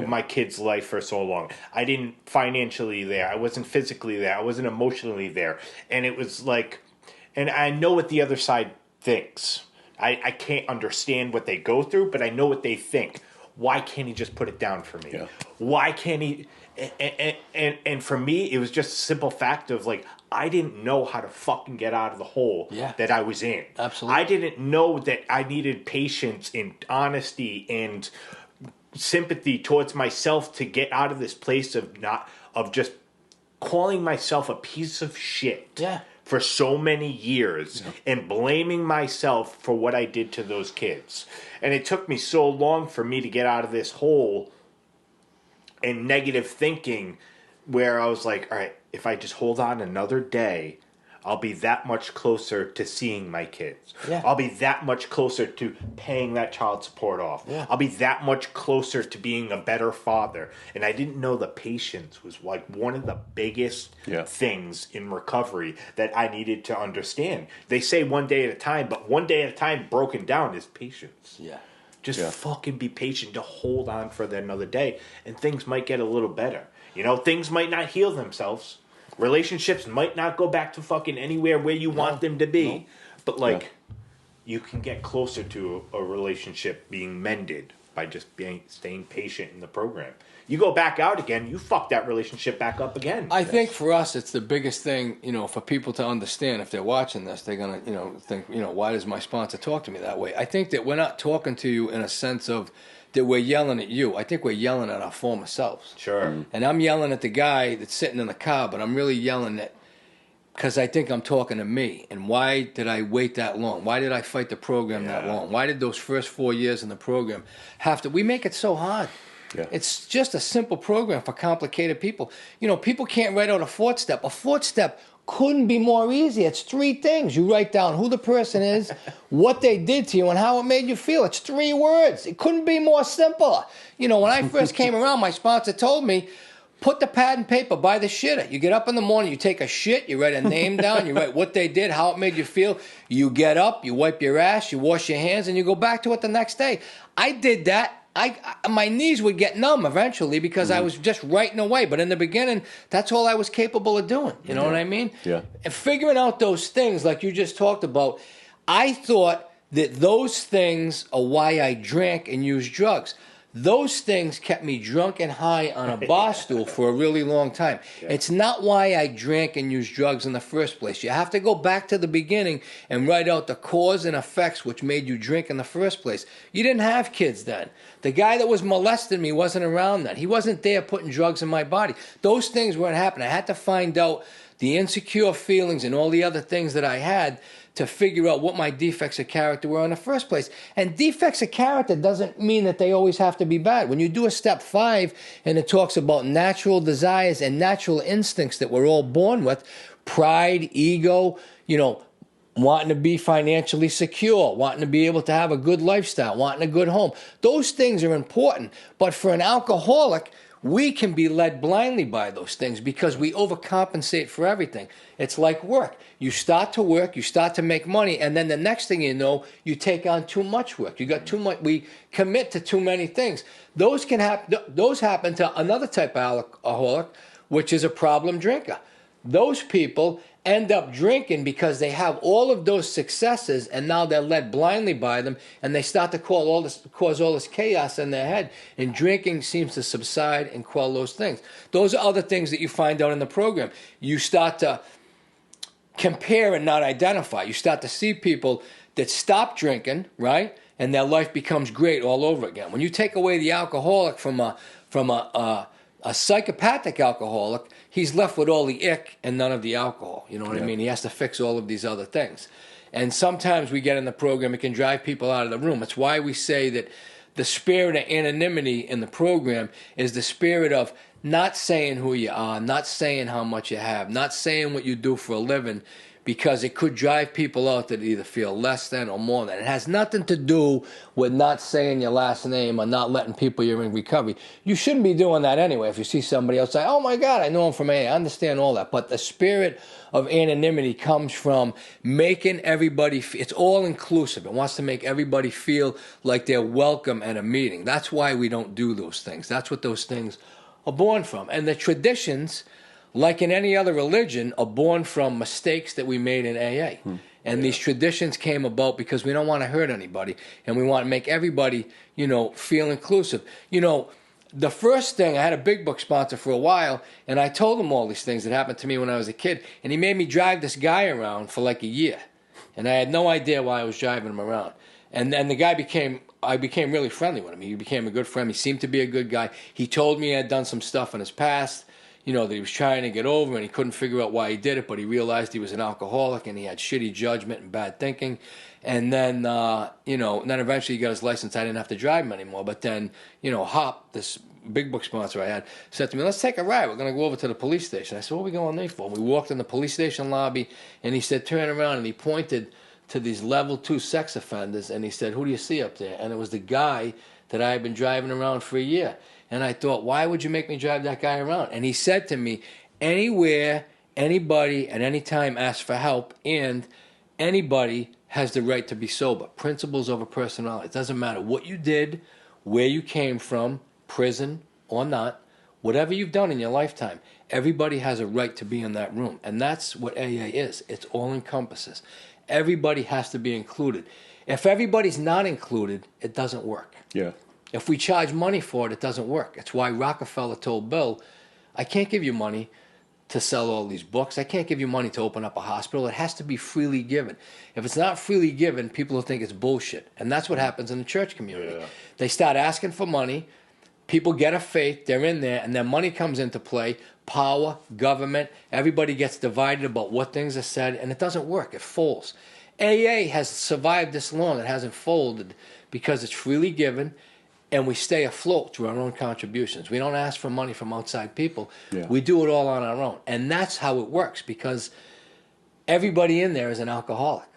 my kid's life for so long. I didn't financially there. I wasn't physically there. I wasn't emotionally there. And it was like, and I know what the other side thinks. I can't understand what they go through, but I know what they think. Why can't he just put it down for me? Yeah. Why can't he? And for me, it was just a simple fact of like, I didn't know how to fucking get out of the hole that I was in. Absolutely. I didn't know that I needed patience and honesty and sympathy towards myself to get out of this place of just calling myself a piece of shit for so many years and blaming myself for what I did to those kids. And it took me so long for me to get out of this hole and negative thinking where I was like, all right, if I just hold on another day, I'll be that much closer to seeing my kids. Yeah. I'll be that much closer to paying that child support off. Yeah. I'll be that much closer to being a better father. And I didn't know the patience was like one of the biggest things in recovery that I needed to understand. They say one day at a time, but one day at a time broken down is patience. Yeah. Just fucking be patient to hold on for another day, and things might get a little better. You know, things might not heal themselves. Relationships might not go back to fucking anywhere where you want them to be. No. But, like, you can get closer to a relationship being mended by just staying patient in the program. You go back out again, you fuck that relationship back up again. I think for us, it's the biggest thing, you know, for people to understand. If they're watching this, they're going to, you know, think, you know, why does my sponsor talk to me that way? I think that we're not talking to you in a sense of that we're yelling at you. I think we're yelling at our former selves. Sure. And I'm yelling at the guy that's sitting in the car, but I'm really yelling at because I think I'm talking to me. And why did I wait that long? Why did I fight the program that long? Why did those first 4 years in the program have to? We make it so hard. Yeah. It's just a simple program for complicated people. You know, people can't write out a fourth step. A fourth step couldn't be more easy. It's 3 things. You write down who the person is, what they did to you, and how it made you feel. It's 3 words. It couldn't be more simple. You know, when I first came around, my sponsor told me, put the pad and paper by the shitter. You get up in the morning, you take a shit, you write a name down, you write what they did, how it made you feel. You get up, you wipe your ass, you wash your hands, and you go back to it the next day. I did that. My knees would get numb eventually because I was just writing away. But in the beginning, that's all I was capable of doing. You know what I mean? Yeah. And figuring out those things like you just talked about, I thought that those things are why I drank and used drugs. Those things kept me drunk and high on a bar stool for a really long time. Yeah. It's not why I drank and used drugs in the first place. You have to go back to the beginning and write out the cause and effects which made you drink in the first place. You didn't have kids then. The guy that was molesting me wasn't around then. He wasn't there putting drugs in my body. Those things weren't happening. I had to find out the insecure feelings and all the other things that I had to figure out what my defects of character were in the first place. And defects of character doesn't mean that they always have to be bad. When you do a step 5 and it talks about natural desires and natural instincts that we're all born with, pride, ego, you know, wanting to be financially secure, wanting to be able to have a good lifestyle, wanting a good home. Those things are important. But for an alcoholic, we can be led blindly by those things because we overcompensate for everything. It's like work. You start to work, you start to make money, and then the next thing you know, you take on too much work. You got too much. We commit to too many things. Those can happen. Those happen to another type of alcoholic, which is a problem drinker. Those people end up drinking because they have all of those successes and now they're led blindly by them and they start to cause all this chaos in their head, and drinking seems to subside and quell those things. Those are other things that you find out in the program. You start to compare and not identify. You start to see people that stop drinking, right, and their life becomes great all over again. When you take away the alcoholic from a psychopathic alcoholic, he's left with all the ick and none of the alcohol. You know what I mean? He has to fix all of these other things. And sometimes we get in the program, it can drive people out of the room. It's why we say that the spirit of anonymity in the program is the spirit of not saying who you are, not saying how much you have, not saying what you do for a living, because it could drive people out that either feel less than or more than. It has nothing to do with not saying your last name or not letting people you're in recovery. You shouldn't be doing that anyway. If you see somebody else say, oh my God, I know him from AA, I understand all that. But the spirit of anonymity comes from making everybody, it's all inclusive. It wants to make everybody feel like they're welcome at a meeting. That's why we don't do those things. That's what those things are born from. And the traditions, like in any other religion, are born from mistakes that we made in AA. And these traditions came about because we don't want to hurt anybody, and we want to make everybody, you know, feel inclusive. You know, the first thing, I had a big book sponsor for a while, and I told him all these things that happened to me when I was a kid, and he made me drive this guy around for like a year. And I had no idea why I was driving him around. And then the guy I became really friendly with him. He became a good friend. He seemed to be a good guy. He told me he had done some stuff in his past, you know, that he was trying to get over, and he couldn't figure out why he did it, but he realized he was an alcoholic and he had shitty judgment and bad thinking. And then, you know, and then eventually he got his license. I didn't have to drive him anymore. But then, you know, Hop, this big book sponsor I had, said to me, let's take a ride. We're going to go over to the police station. I said, what are we going there for? We walked in the police station lobby, and he said, turn around, and he pointed to these level 2 sex offenders, and he said, who do you see up there? And it was the guy that I had been driving around for a year. And I thought, why would you make me drive that guy around? And he said to me, anywhere, anybody, at any time asks for help, and anybody has the right to be sober. Principles over personality. It doesn't matter what you did, where you came from, prison or not, whatever you've done in your lifetime, everybody has a right to be in that room. And that's what AA is. It's all encompasses. Everybody has to be included. If everybody's not included, it doesn't work. Yeah. If we charge money for it, it doesn't work. It's why Rockefeller told Bill, I can't give you money to sell all these books. I can't give you money to open up a hospital. It has to be freely given. If it's not freely given, people will think it's bullshit. And that's what happens in the church community. Yeah. They start asking for money. people get a faith, they're in there, and then money comes into play, power, government, everybody gets divided about what things are said, and it doesn't work. It folds. AA has survived this long. It hasn't folded because it's freely given, and we stay afloat through our own contributions. We don't ask for money from outside people. Yeah. We do it all on our own. And that's how it works, because everybody in there is an alcoholic.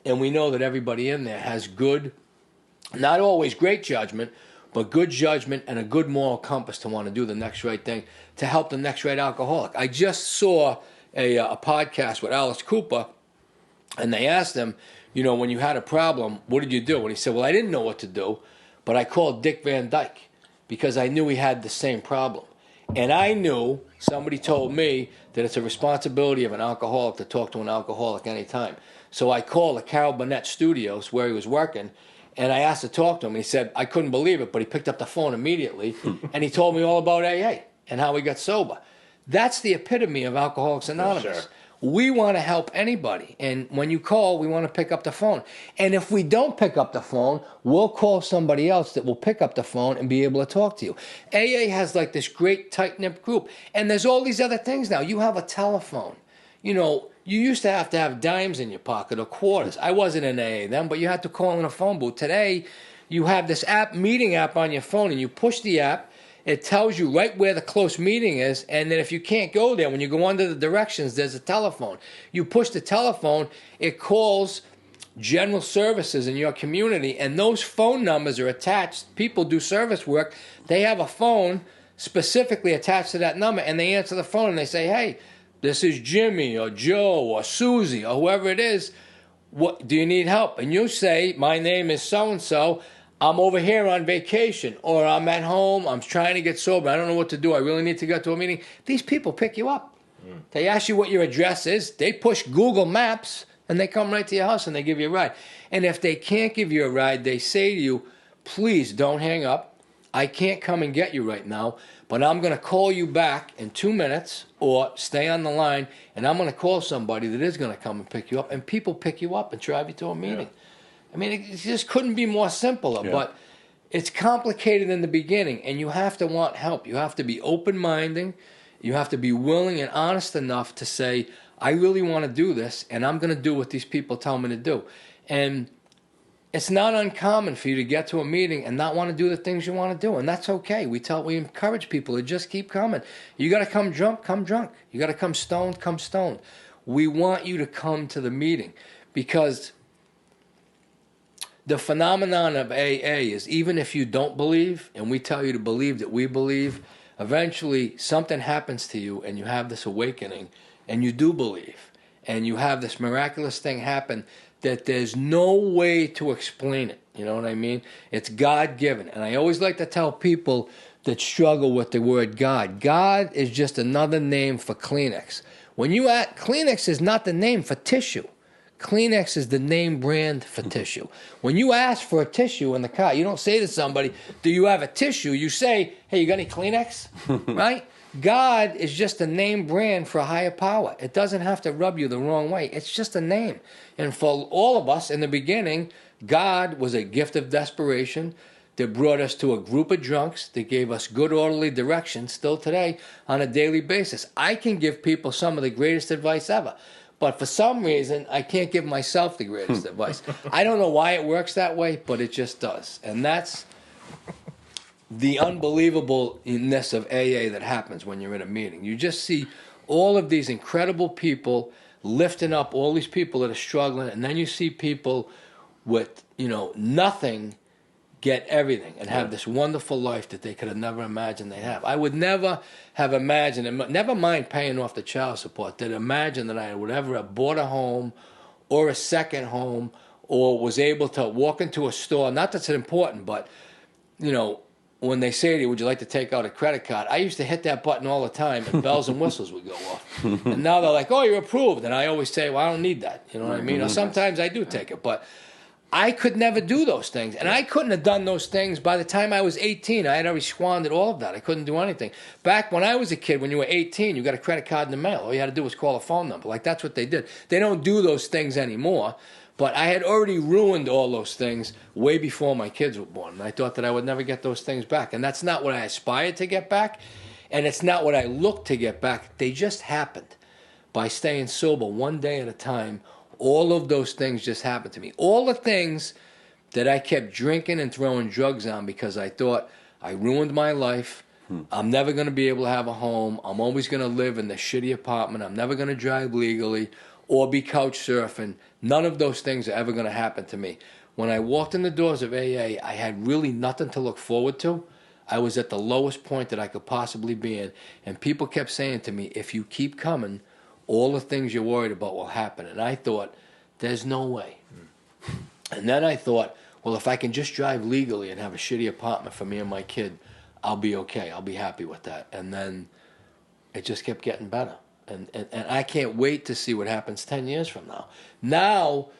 And we know that everybody in there has good, not always great judgment, but good judgment and a good moral compass to want to do the next right thing to help the next right alcoholic. I just saw a podcast with Alice Cooper, and they asked him, you know, when you had a problem, what did you do? And he said, well, I didn't know what to do, but I called Dick Van Dyke because I knew he had the same problem. And I knew, somebody told me, that it's a responsibility of an alcoholic to talk to an alcoholic anytime. So I called the Carol Burnett Studios where he was working, and I asked to talk to him. He said, I couldn't believe it, but he picked up the phone immediately, and he told me all about AA and how he got sober. That's the epitome of Alcoholics Anonymous. Yes, sir. We want to help anybody, and when you call, we want to pick up the phone. And if we don't pick up the phone, we'll call somebody else that will pick up the phone and be able to talk to you. AA has like this great tight-knit group, and there's all these other things now. You have a telephone. You know, you used to have dimes in your pocket or quarters. I wasn't in AA then, but you had to call in a phone booth. Today, you have this meeting app on your phone, and you push the app. It tells you right where the close meeting is, and then if you can't go there, when you go under the directions, there's a telephone. You push the telephone, it calls general services in your community, and those phone numbers are attached. People do service work. They have a phone specifically attached to that number, and they answer the phone, and they say, hey, this is Jimmy or Joe or Susie or whoever it is. What do you need help? And you say, my name is so-and-so. I'm over here on vacation, or I'm at home, I'm trying to get sober, I don't know what to do, I really need to go to a meeting. These people pick you up. They ask you what your address is, they push Google Maps, and they come right to your house and they give you a ride. And if they can't give you a ride, they say to you, please don't hang up. I can't come and get you right now, but I'm going to call you back in 2 minutes, or stay on the line, and I'm going to call somebody that is going to come and pick you up. And people pick you up and drive you to a meeting. Yeah. I mean, it just couldn't be more simpler, but it's complicated in the beginning, and you have to want help. You have to be open-minded. You have to be willing and honest enough to say, I really want to do this, and I'm going to do what these people tell me to do. And it's not uncommon for you to get to a meeting and not want to do the things you want to do, and that's okay. We encourage people to just keep coming. You got to come drunk, come drunk. You got to come stoned, come stoned. We want you to come to the meeting, because the phenomenon of AA is, even if you don't believe, and we tell you to believe that we believe, eventually something happens to you and you have this awakening and you do believe. And you have this miraculous thing happen that there's no way to explain it. You know what I mean? It's God-given. And I always like to tell people that struggle with the word God, God is just another name for Kleenex. Kleenex is not the name for tissue. Kleenex is the name brand for tissue. When you ask for a tissue in the car, you don't say to somebody, do you have a tissue? You say, hey, you got any Kleenex? Right? God is just a name brand for a higher power. It doesn't have to rub you the wrong way. It's just a name. And for all of us in the beginning, God was a gift of desperation that brought us to a group of drunks that gave us good orderly direction still today on a daily basis. I can give people some of the greatest advice ever. But for some reason, I can't give myself the greatest advice. I don't know why it works that way, but it just does. And that's the unbelievableness of AA that happens when you're in a meeting. You just see all of these incredible people lifting up all these people that are struggling, and then you see people with, nothing get everything and have this wonderful life that they could have never imagined they'd have. I would never have imagined, and never mind paying off the child support, that imagine that I would ever have bought a home or a second home, or was able to walk into a store. Not that's important, but, when they say to you, would you like to take out a credit card? I used to hit that button all the time, and bells and whistles would go off. And now they're like, oh, you're approved. And I always say, well, I don't need that. You know what I mean? Or sometimes I do take it, but I could never do those things. And I couldn't have done those things by the time I was 18. I had already squandered all of that. I couldn't do anything. Back when I was a kid, when you were 18, you got a credit card in the mail. All you had to do was call a phone number. Like, that's what they did. They don't do those things anymore. But I had already ruined all those things way before my kids were born. And I thought that I would never get those things back. And that's not what I aspired to get back. And it's not what I looked to get back. They just happened. By staying sober one day at a time, all of those things just happened to me. All the things that I kept drinking and throwing drugs on because I thought I ruined my life. I'm never going to be able to have a home. I'm always going to live in the shitty apartment. I'm never going to drive legally or be couch surfing. None of those things are ever going to happen to me. When I walked in the doors of AA, I had really nothing to look forward to. I was at the lowest point that I could possibly be in. And people kept saying to me, if you keep coming, all the things you're worried about will happen. And I thought, there's no way. And then I thought, well, if I can just drive legally and have a shitty apartment for me and my kid, I'll be okay. I'll be happy with that. And then it just kept getting better. And I can't wait to see what happens 10 years from now. Now,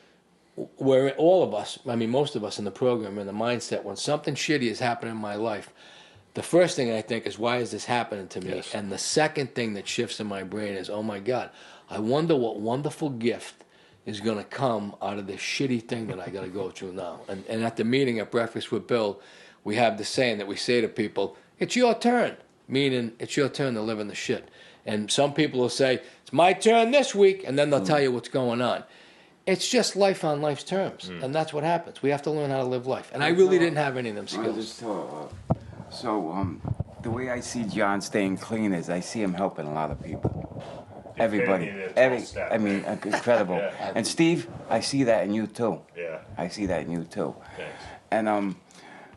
we're all of us, I mean, most of us in the program, in the mindset, when something shitty is happening in my life, the first thing I think is, why is this happening to me? Yes. And the second thing that shifts in my brain is, oh my God, I wonder what wonderful gift is going to come out of this shitty thing that I got to go through now. And at the meeting at Breakfast with Bill, we have the saying that we say to people, it's your turn, meaning it's your turn to live in the shit. And some people will say, it's my turn this week, and then they'll tell you what's going on. It's just life on life's terms, and that's what happens. We have to learn how to live life. And I really didn't have any of them skills. The way I see John staying clean is I see him helping a lot of people. Everybody. Incredible. Yeah. And Steve, I see that in you too. Yeah. I see that in you too. Thanks. And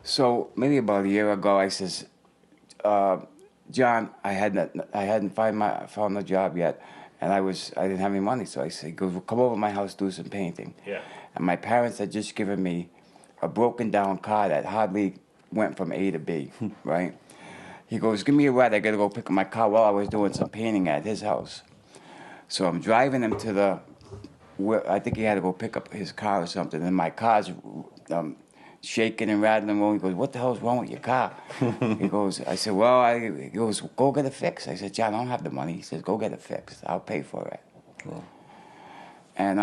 so maybe about a year ago, I says, John, I hadn't found a job yet, and I didn't have any money. So I said, come over to my house, do some painting. Yeah. And my parents had just given me a broken down car that hardly went from A to B, right? He goes, give me a ride. I got to go pick up my car while I was doing some painting at his house. So I'm driving him to I think he had to go pick up his car or something. And my car's shaking and rattling. He goes, what the hell's wrong with your car? I said, he goes, go get it fixed. I said, John, I don't have the money. He says, go get it fixed. I'll pay for it. Cool. And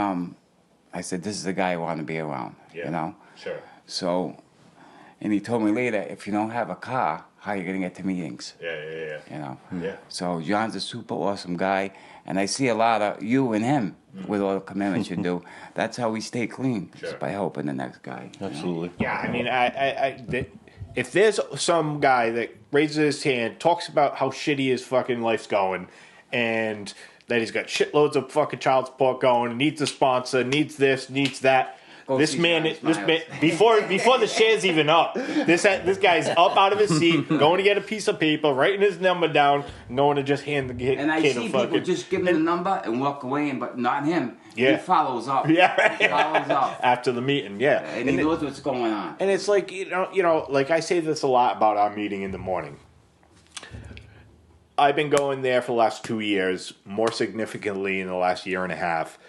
I said, this is the guy I want to be around, you know? Sure. So, and he told me later, if you don't have a car, how are you going to get to meetings? Yeah. You know? Yeah. So John's a super awesome guy, and I see a lot of you and him with all the commitments you do. That's how we stay clean, just by helping the next guy. Absolutely. Yeah, I mean, if there's some guy that raises his hand, talks about how shitty his fucking life's going, and that he's got shitloads of fucking child support going, needs a sponsor, needs this, needs that. This man, before the share's even up, this guy's up out of his seat, going to get a piece of paper, writing his number down, and going to just hand the kid and I a see fucking... people just give him the number and walk away, but not him. Yeah. He follows up. Yeah, he follows up after the meeting. Yeah, and he knows what's going on. And it's like you know, like I say this a lot about our meeting in the morning. I've been going there for the last 2 years, more significantly in the last year and a half.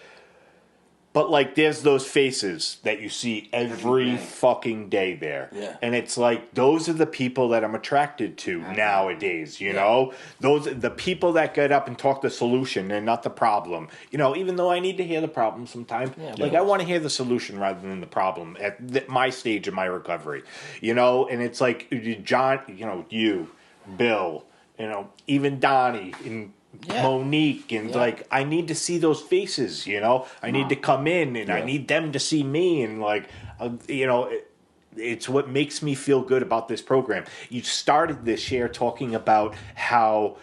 But, like, there's those faces that you see every fucking day there. Yeah. And it's like, those are the people that I'm attracted to nowadays, you know? The people that get up and talk the solution and not the problem. You know, even though I need to hear the problem sometimes. Yeah, like, I want to hear the solution rather than the problem at my stage of my recovery. You know? And it's like, John, you know, you, Bill, you know, even Donnie, and Monique, and like I need to see those faces, you know. I need to come in, and I need them to see me, and like, you know, it's what makes me feel good about this program. You started this year talking about how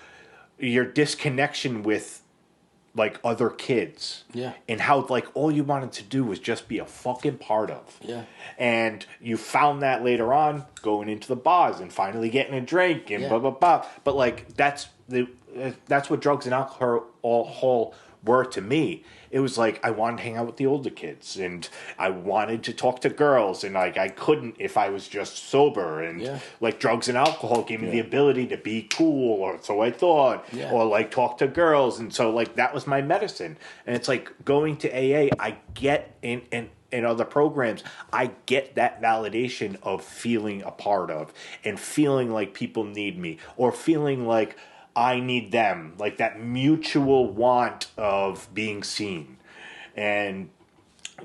your disconnection with like other kids, and how like all you wanted to do was just be a fucking part of, and you found that later on going into the bars and finally getting a drink and blah blah blah. But like that's what drugs and alcohol were to me. It was like I wanted to hang out with the older kids, and I wanted to talk to girls, and like I couldn't if I was just sober. And like drugs and alcohol gave me the ability to be cool, or so I thought, or like talk to girls, and so like that was my medicine. And it's like going to AA, I get in other programs, I get that validation of feeling a part of, and feeling like people need me, or feeling like I need them, like that mutual want of being seen. And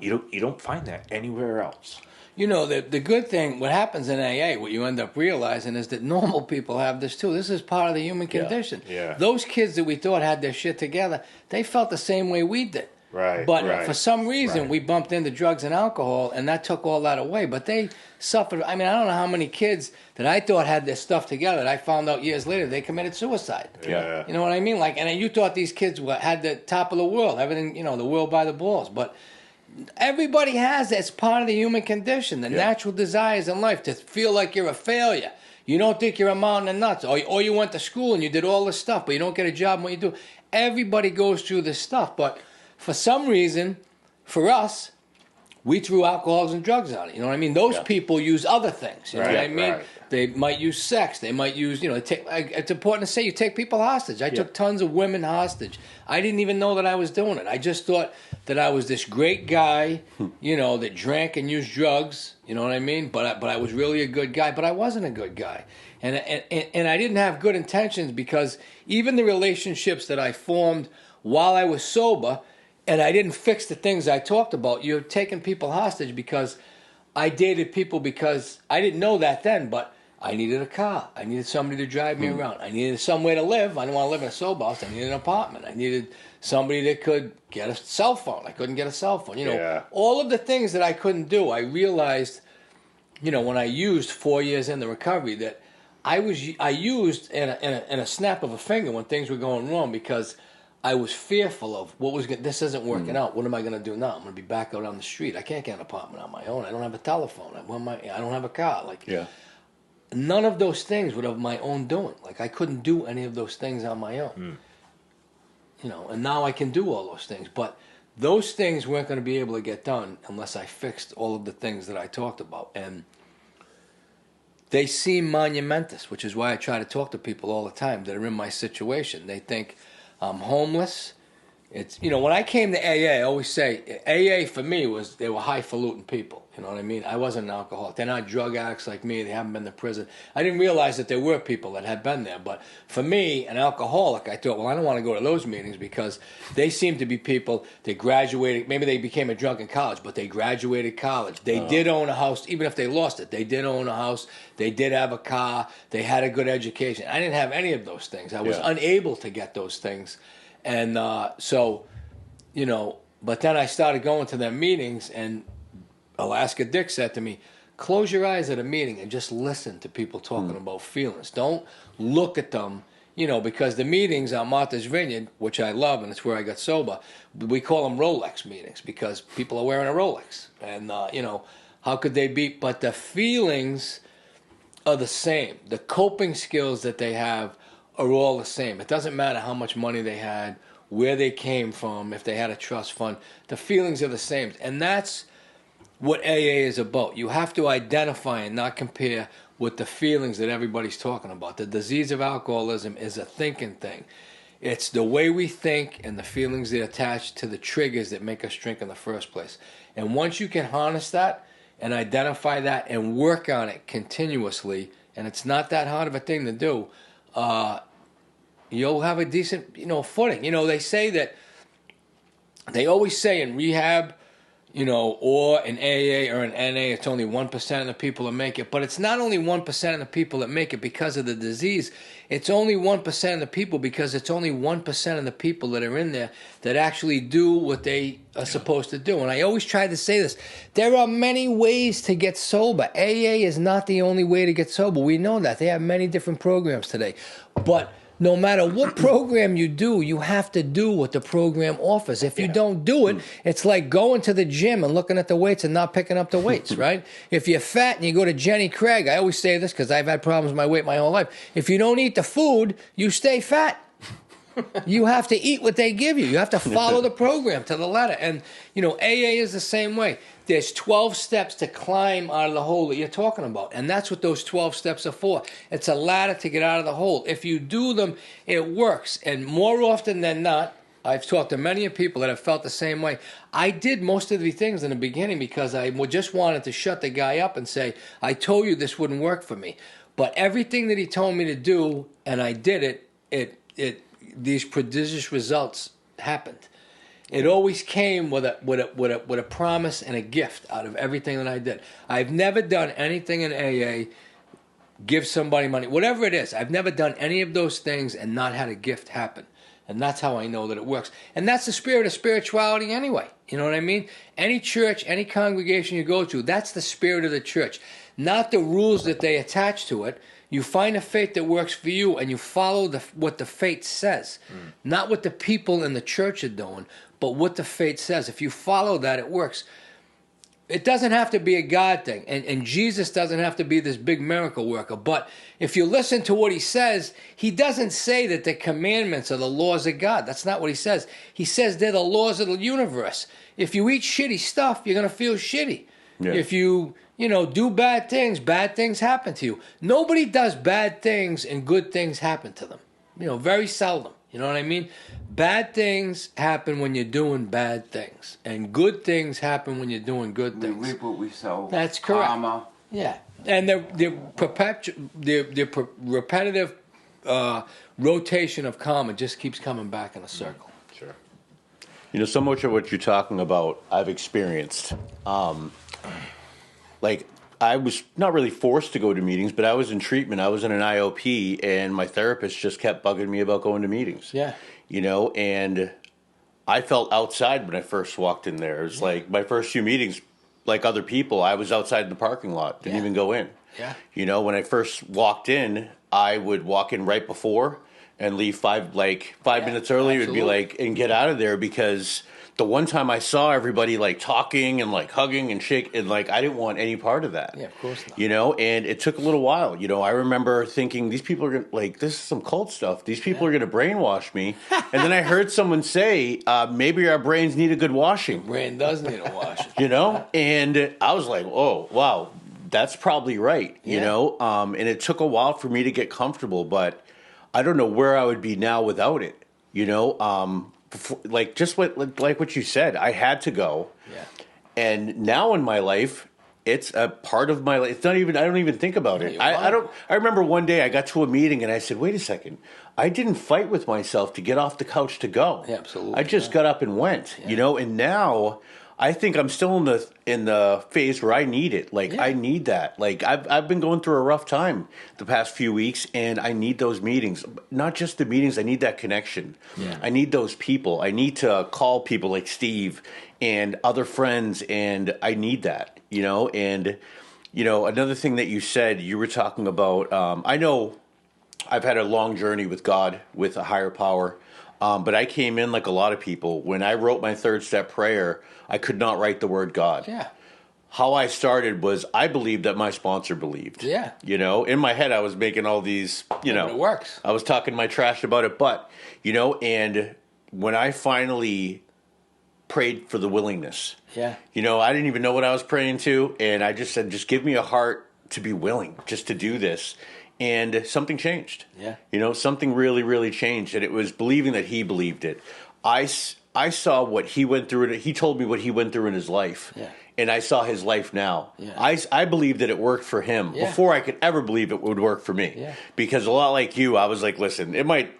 You don't find that anywhere else. You know, the good thing, what happens in AA, what you end up realizing is that normal people have this too. This is part of the human condition. Yeah. Those kids that we thought had their shit together, they felt the same way we did. Right. But for some reason, right. we bumped into drugs and alcohol, and that took all that away. But they suffered. I mean, I don't know how many kids that I thought had their stuff together that I found out years later they committed suicide. Yeah. You know what I mean? Like, and you thought these kids had the top of the world, everything, you know, the world by the balls. But everybody has that. It's part of the human condition, the natural desires in life to feel like you're a failure. You don't think you're a mountain of nuts. Or you went to school and you did all this stuff, but you don't get a job in what you do. Everybody goes through this stuff, but for some reason, for us, we threw alcohols and drugs on it. You know what I mean? Those people use other things. You know what I mean? Right. They might use sex. They might use, you know, it's important to say you take people hostage. I took tons of women hostage. I didn't even know that I was doing it. I just thought that I was this great guy, you know, that drank and used drugs. You know what I mean? But I was really a good guy. But I wasn't a good guy. And I didn't have good intentions because even the relationships that I formed while I was sober, and I didn't fix the things I talked about. You're taking people hostage because I dated people because I didn't know that then, but I needed a car. I needed somebody to drive me around. I needed somewhere to live. I didn't want to live in a sober house. I needed an apartment. I needed somebody that could get a cell phone. I couldn't get a cell phone. You know, all of the things that I couldn't do, I realized, you know, when I used 4 years in the recovery that I used in a snap of a finger when things were going wrong because I was fearful of this isn't working out. What am I going to do now? I'm going to be back out on the street. I can't get an apartment on my own. I don't have a telephone. I don't have a car. Like, none of those things were of my own doing. Like, I couldn't do any of those things on my own. You know, and now I can do all those things. But those things weren't going to be able to get done unless I fixed all of the things that I talked about. And they seem monumentous, which is why I try to talk to people all the time that are in my situation. They think I'm homeless. It's, you know, when I came to AA, I always say AA for me was they were highfalutin people. You know what I mean? I wasn't an alcoholic. They're not drug addicts like me. They haven't been to prison. I didn't realize that there were people that had been there. But for me, an alcoholic, I thought, well, I don't want to go to those meetings because they seem to be people that graduated. Maybe they became a drunk in college, but they graduated college. They did own a house, even if they lost it. They did own a house. They did have a car. They had a good education. I didn't have any of those things. I was unable to get those things. And so, you know, but then I started going to their meetings, and Alaska Dick said to me, close your eyes at a meeting and just listen to people talking about feelings. Don't look at them, you know, because the meetings on Martha's Vineyard, which I love, and it's where I got sober, we call them Rolex meetings because people are wearing a Rolex. And, you know, how could they be? But the feelings are the same. The coping skills that they have are all the same. It doesn't matter how much money they had, where they came from, if they had a trust fund. The feelings are the same. And that's what AA is about. You have to identify and not compare with the feelings that everybody's talking about. The disease of alcoholism is a thinking thing. It's the way we think and the feelings that attach to the triggers that make us drink in the first place. And once you can harness that and identify that and work on it continuously, and it's not that hard of a thing to do, you'll have a decent, you know, footing. You know, they say that, they always say in rehab, you know, or in AA or in NA, it's only 1% of the people that make it. But it's not only 1% of the people that make it because of the disease. It's only 1% of the people because it's only 1% of the people that are in there that actually do what they are supposed to do. And I always try to say this. There are many ways to get sober. AA is not the only way to get sober. We know that. They have many different programs today. But no matter what program you do, you have to do what the program offers. If you don't do it, it's like going to the gym and looking at the weights and not picking up the weights, right? If you're fat and you go to Jenny Craig, I always say this because I've had problems with my weight my whole life. If you don't eat the food, you stay fat. You have to eat what they give you. You have to follow the program to the letter. And, you know, AA is the same way. There's 12 steps to climb out of the hole that you're talking about. And that's what those 12 steps are for. It's a ladder to get out of the hole. If you do them, it works. And more often than not, I've talked to many people that have felt the same way. I did most of the things in the beginning because I just wanted to shut the guy up and say, I told you this wouldn't work for me. But everything that he told me to do, and I did it, these prodigious results happened. It always came with a promise and a gift out of everything that I did. I've never done anything in AA, give somebody money, whatever it is. I've never done any of those things and not had a gift happen. And that's how I know that it works. And that's the spirit of spirituality anyway. You know what I mean? Any church, any congregation you go to, that's the spirit of the church. Not the rules that they attach to it. You find a faith that works for you and you follow what the faith says. Not what the people in the church are doing, but what the faith says. If you follow that, it works. It doesn't have to be a God thing, and Jesus doesn't have to be this big miracle worker. But if you listen to what he says, he doesn't say that the commandments are the laws of God. That's not what he says. He says they're the laws of the universe. If you eat shitty stuff, you're going to feel shitty. Yeah. If you do bad things happen to you. Nobody does bad things and good things happen to them. Very seldom. You know what I mean? Bad things happen when you're doing bad things, and good things happen when you're doing good things. We reap what we sow. That's correct. Karma. Yeah, and the repetitive rotation of karma just keeps coming back in a circle. Sure. So much of what you're talking about, I've experienced. I was not really forced to go to meetings, but I was in treatment. I was in an IOP, and my therapist just kept bugging me about going to meetings. Yeah. And I felt outside when I first walked in there. It was like my first few meetings, like other people, I was outside in the parking lot, didn't even go in. Yeah. When I first walked in, I would walk in right before and leave five minutes early. It would be and get out of there, because the one time I saw everybody talking and hugging and shaking, and I didn't want any part of that. Yeah, of course not. And it took a little while. I remember thinking, these people are going to, this is some cult stuff. These people are going to brainwash me. And then I heard someone say, maybe our brains need a good washing. Your brain does need a washing. And I was like, oh, wow, that's probably right. And it took a while for me to get comfortable, but I don't know where I would be now without it. Just what you said, I had to go. Yeah. And now in my life, it's a part of my life. It's not even, I don't even think about it. I remember one day I got to a meeting and I said, wait a second, I didn't fight with myself to get off the couch to go. Yeah, absolutely. I just got up and went, and now I think I'm still in the phase where I need it. I need that. I've been going through a rough time the past few weeks, and I need those meetings. Not just the meetings. I need that connection. Yeah. I need those people. I need to call people like Steve and other friends, and I need that. And another thing that you said, you were talking about. I know I've had a long journey with God, with a higher power. But I came in like a lot of people. When I wrote my third step prayer, I could not write the word God. Yeah. How I started was I believed that my sponsor believed. Yeah. In my head I was making all these, But it works. I was talking my trash about it, but, and when I finally prayed for the willingness. Yeah. I didn't even know what I was praying to, and I just said, just give me a heart to be willing just to do this. And something changed. Yeah. Something really, really changed. And it was believing that he believed it. I saw what he went through. He told me what he went through in his life. Yeah. And I saw his life now. Yeah. I believed that it worked for him before I could ever believe it would work for me. Yeah. Because a lot like you, I was like, listen,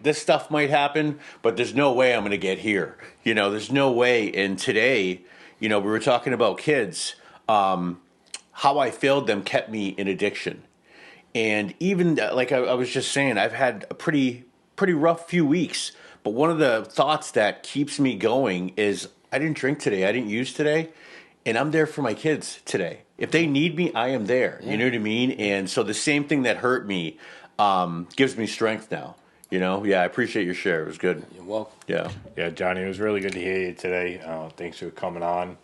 this stuff might happen, but there's no way I'm going to get here. There's no way. And today, we were talking about kids. How I failed them kept me in addiction. And even like I was just saying, I've had a pretty rough few weeks. But one of the thoughts that keeps me going is I didn't drink today. I didn't use today. And I'm there for my kids today. If they need me, I am there. Yeah. You know what I mean? And so the same thing that hurt me gives me strength now. Yeah, I appreciate your share. It was good. You're welcome. Yeah. Yeah, Johnny, it was really good to hear you today. Thanks for coming on.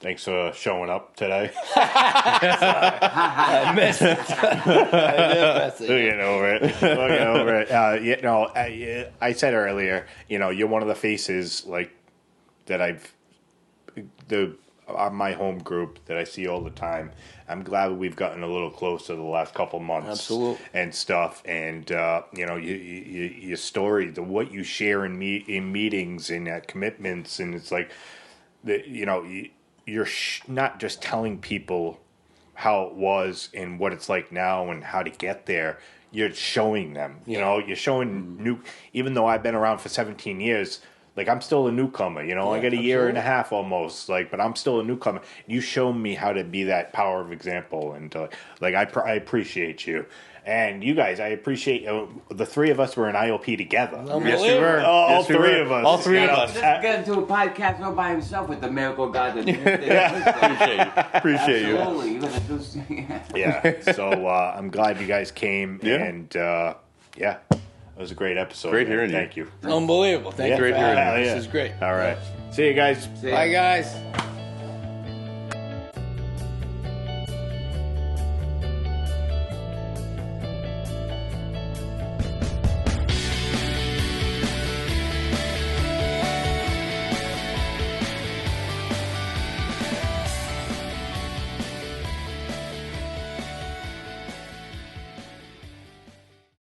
Thanks for showing up today. I missed it. We're getting over it. I said earlier, you're one of the faces that my home group that I see all the time. I'm glad we've gotten a little closer the last couple months. Absolutely. And stuff. And, your story, what you share in meetings and at commitments. And it's like, you're not just telling people how it was and what it's like now and how to get there. You're showing them, you're showing new, even though I've been around for 17 years, like I'm still a newcomer, you know. I got a year and a half almost, like, but I'm still a newcomer. You show me how to be that power of example, and like I appreciate you. And you guys, I appreciate the three of us were in IOP together. Yes, we were. All Yes, we three were. of us. All three of You know, us. Just get into a podcast all by himself with the miracle God. Appreciate you. Appreciate you. Absolutely. You're gonna do. Yeah. So I'm glad you guys came, Yeah. and it was a great episode. Great man. hearing you. Thank you. Unbelievable. Thank you Great for having hearing me. you. This is great. All right. See you guys. Bye, guys.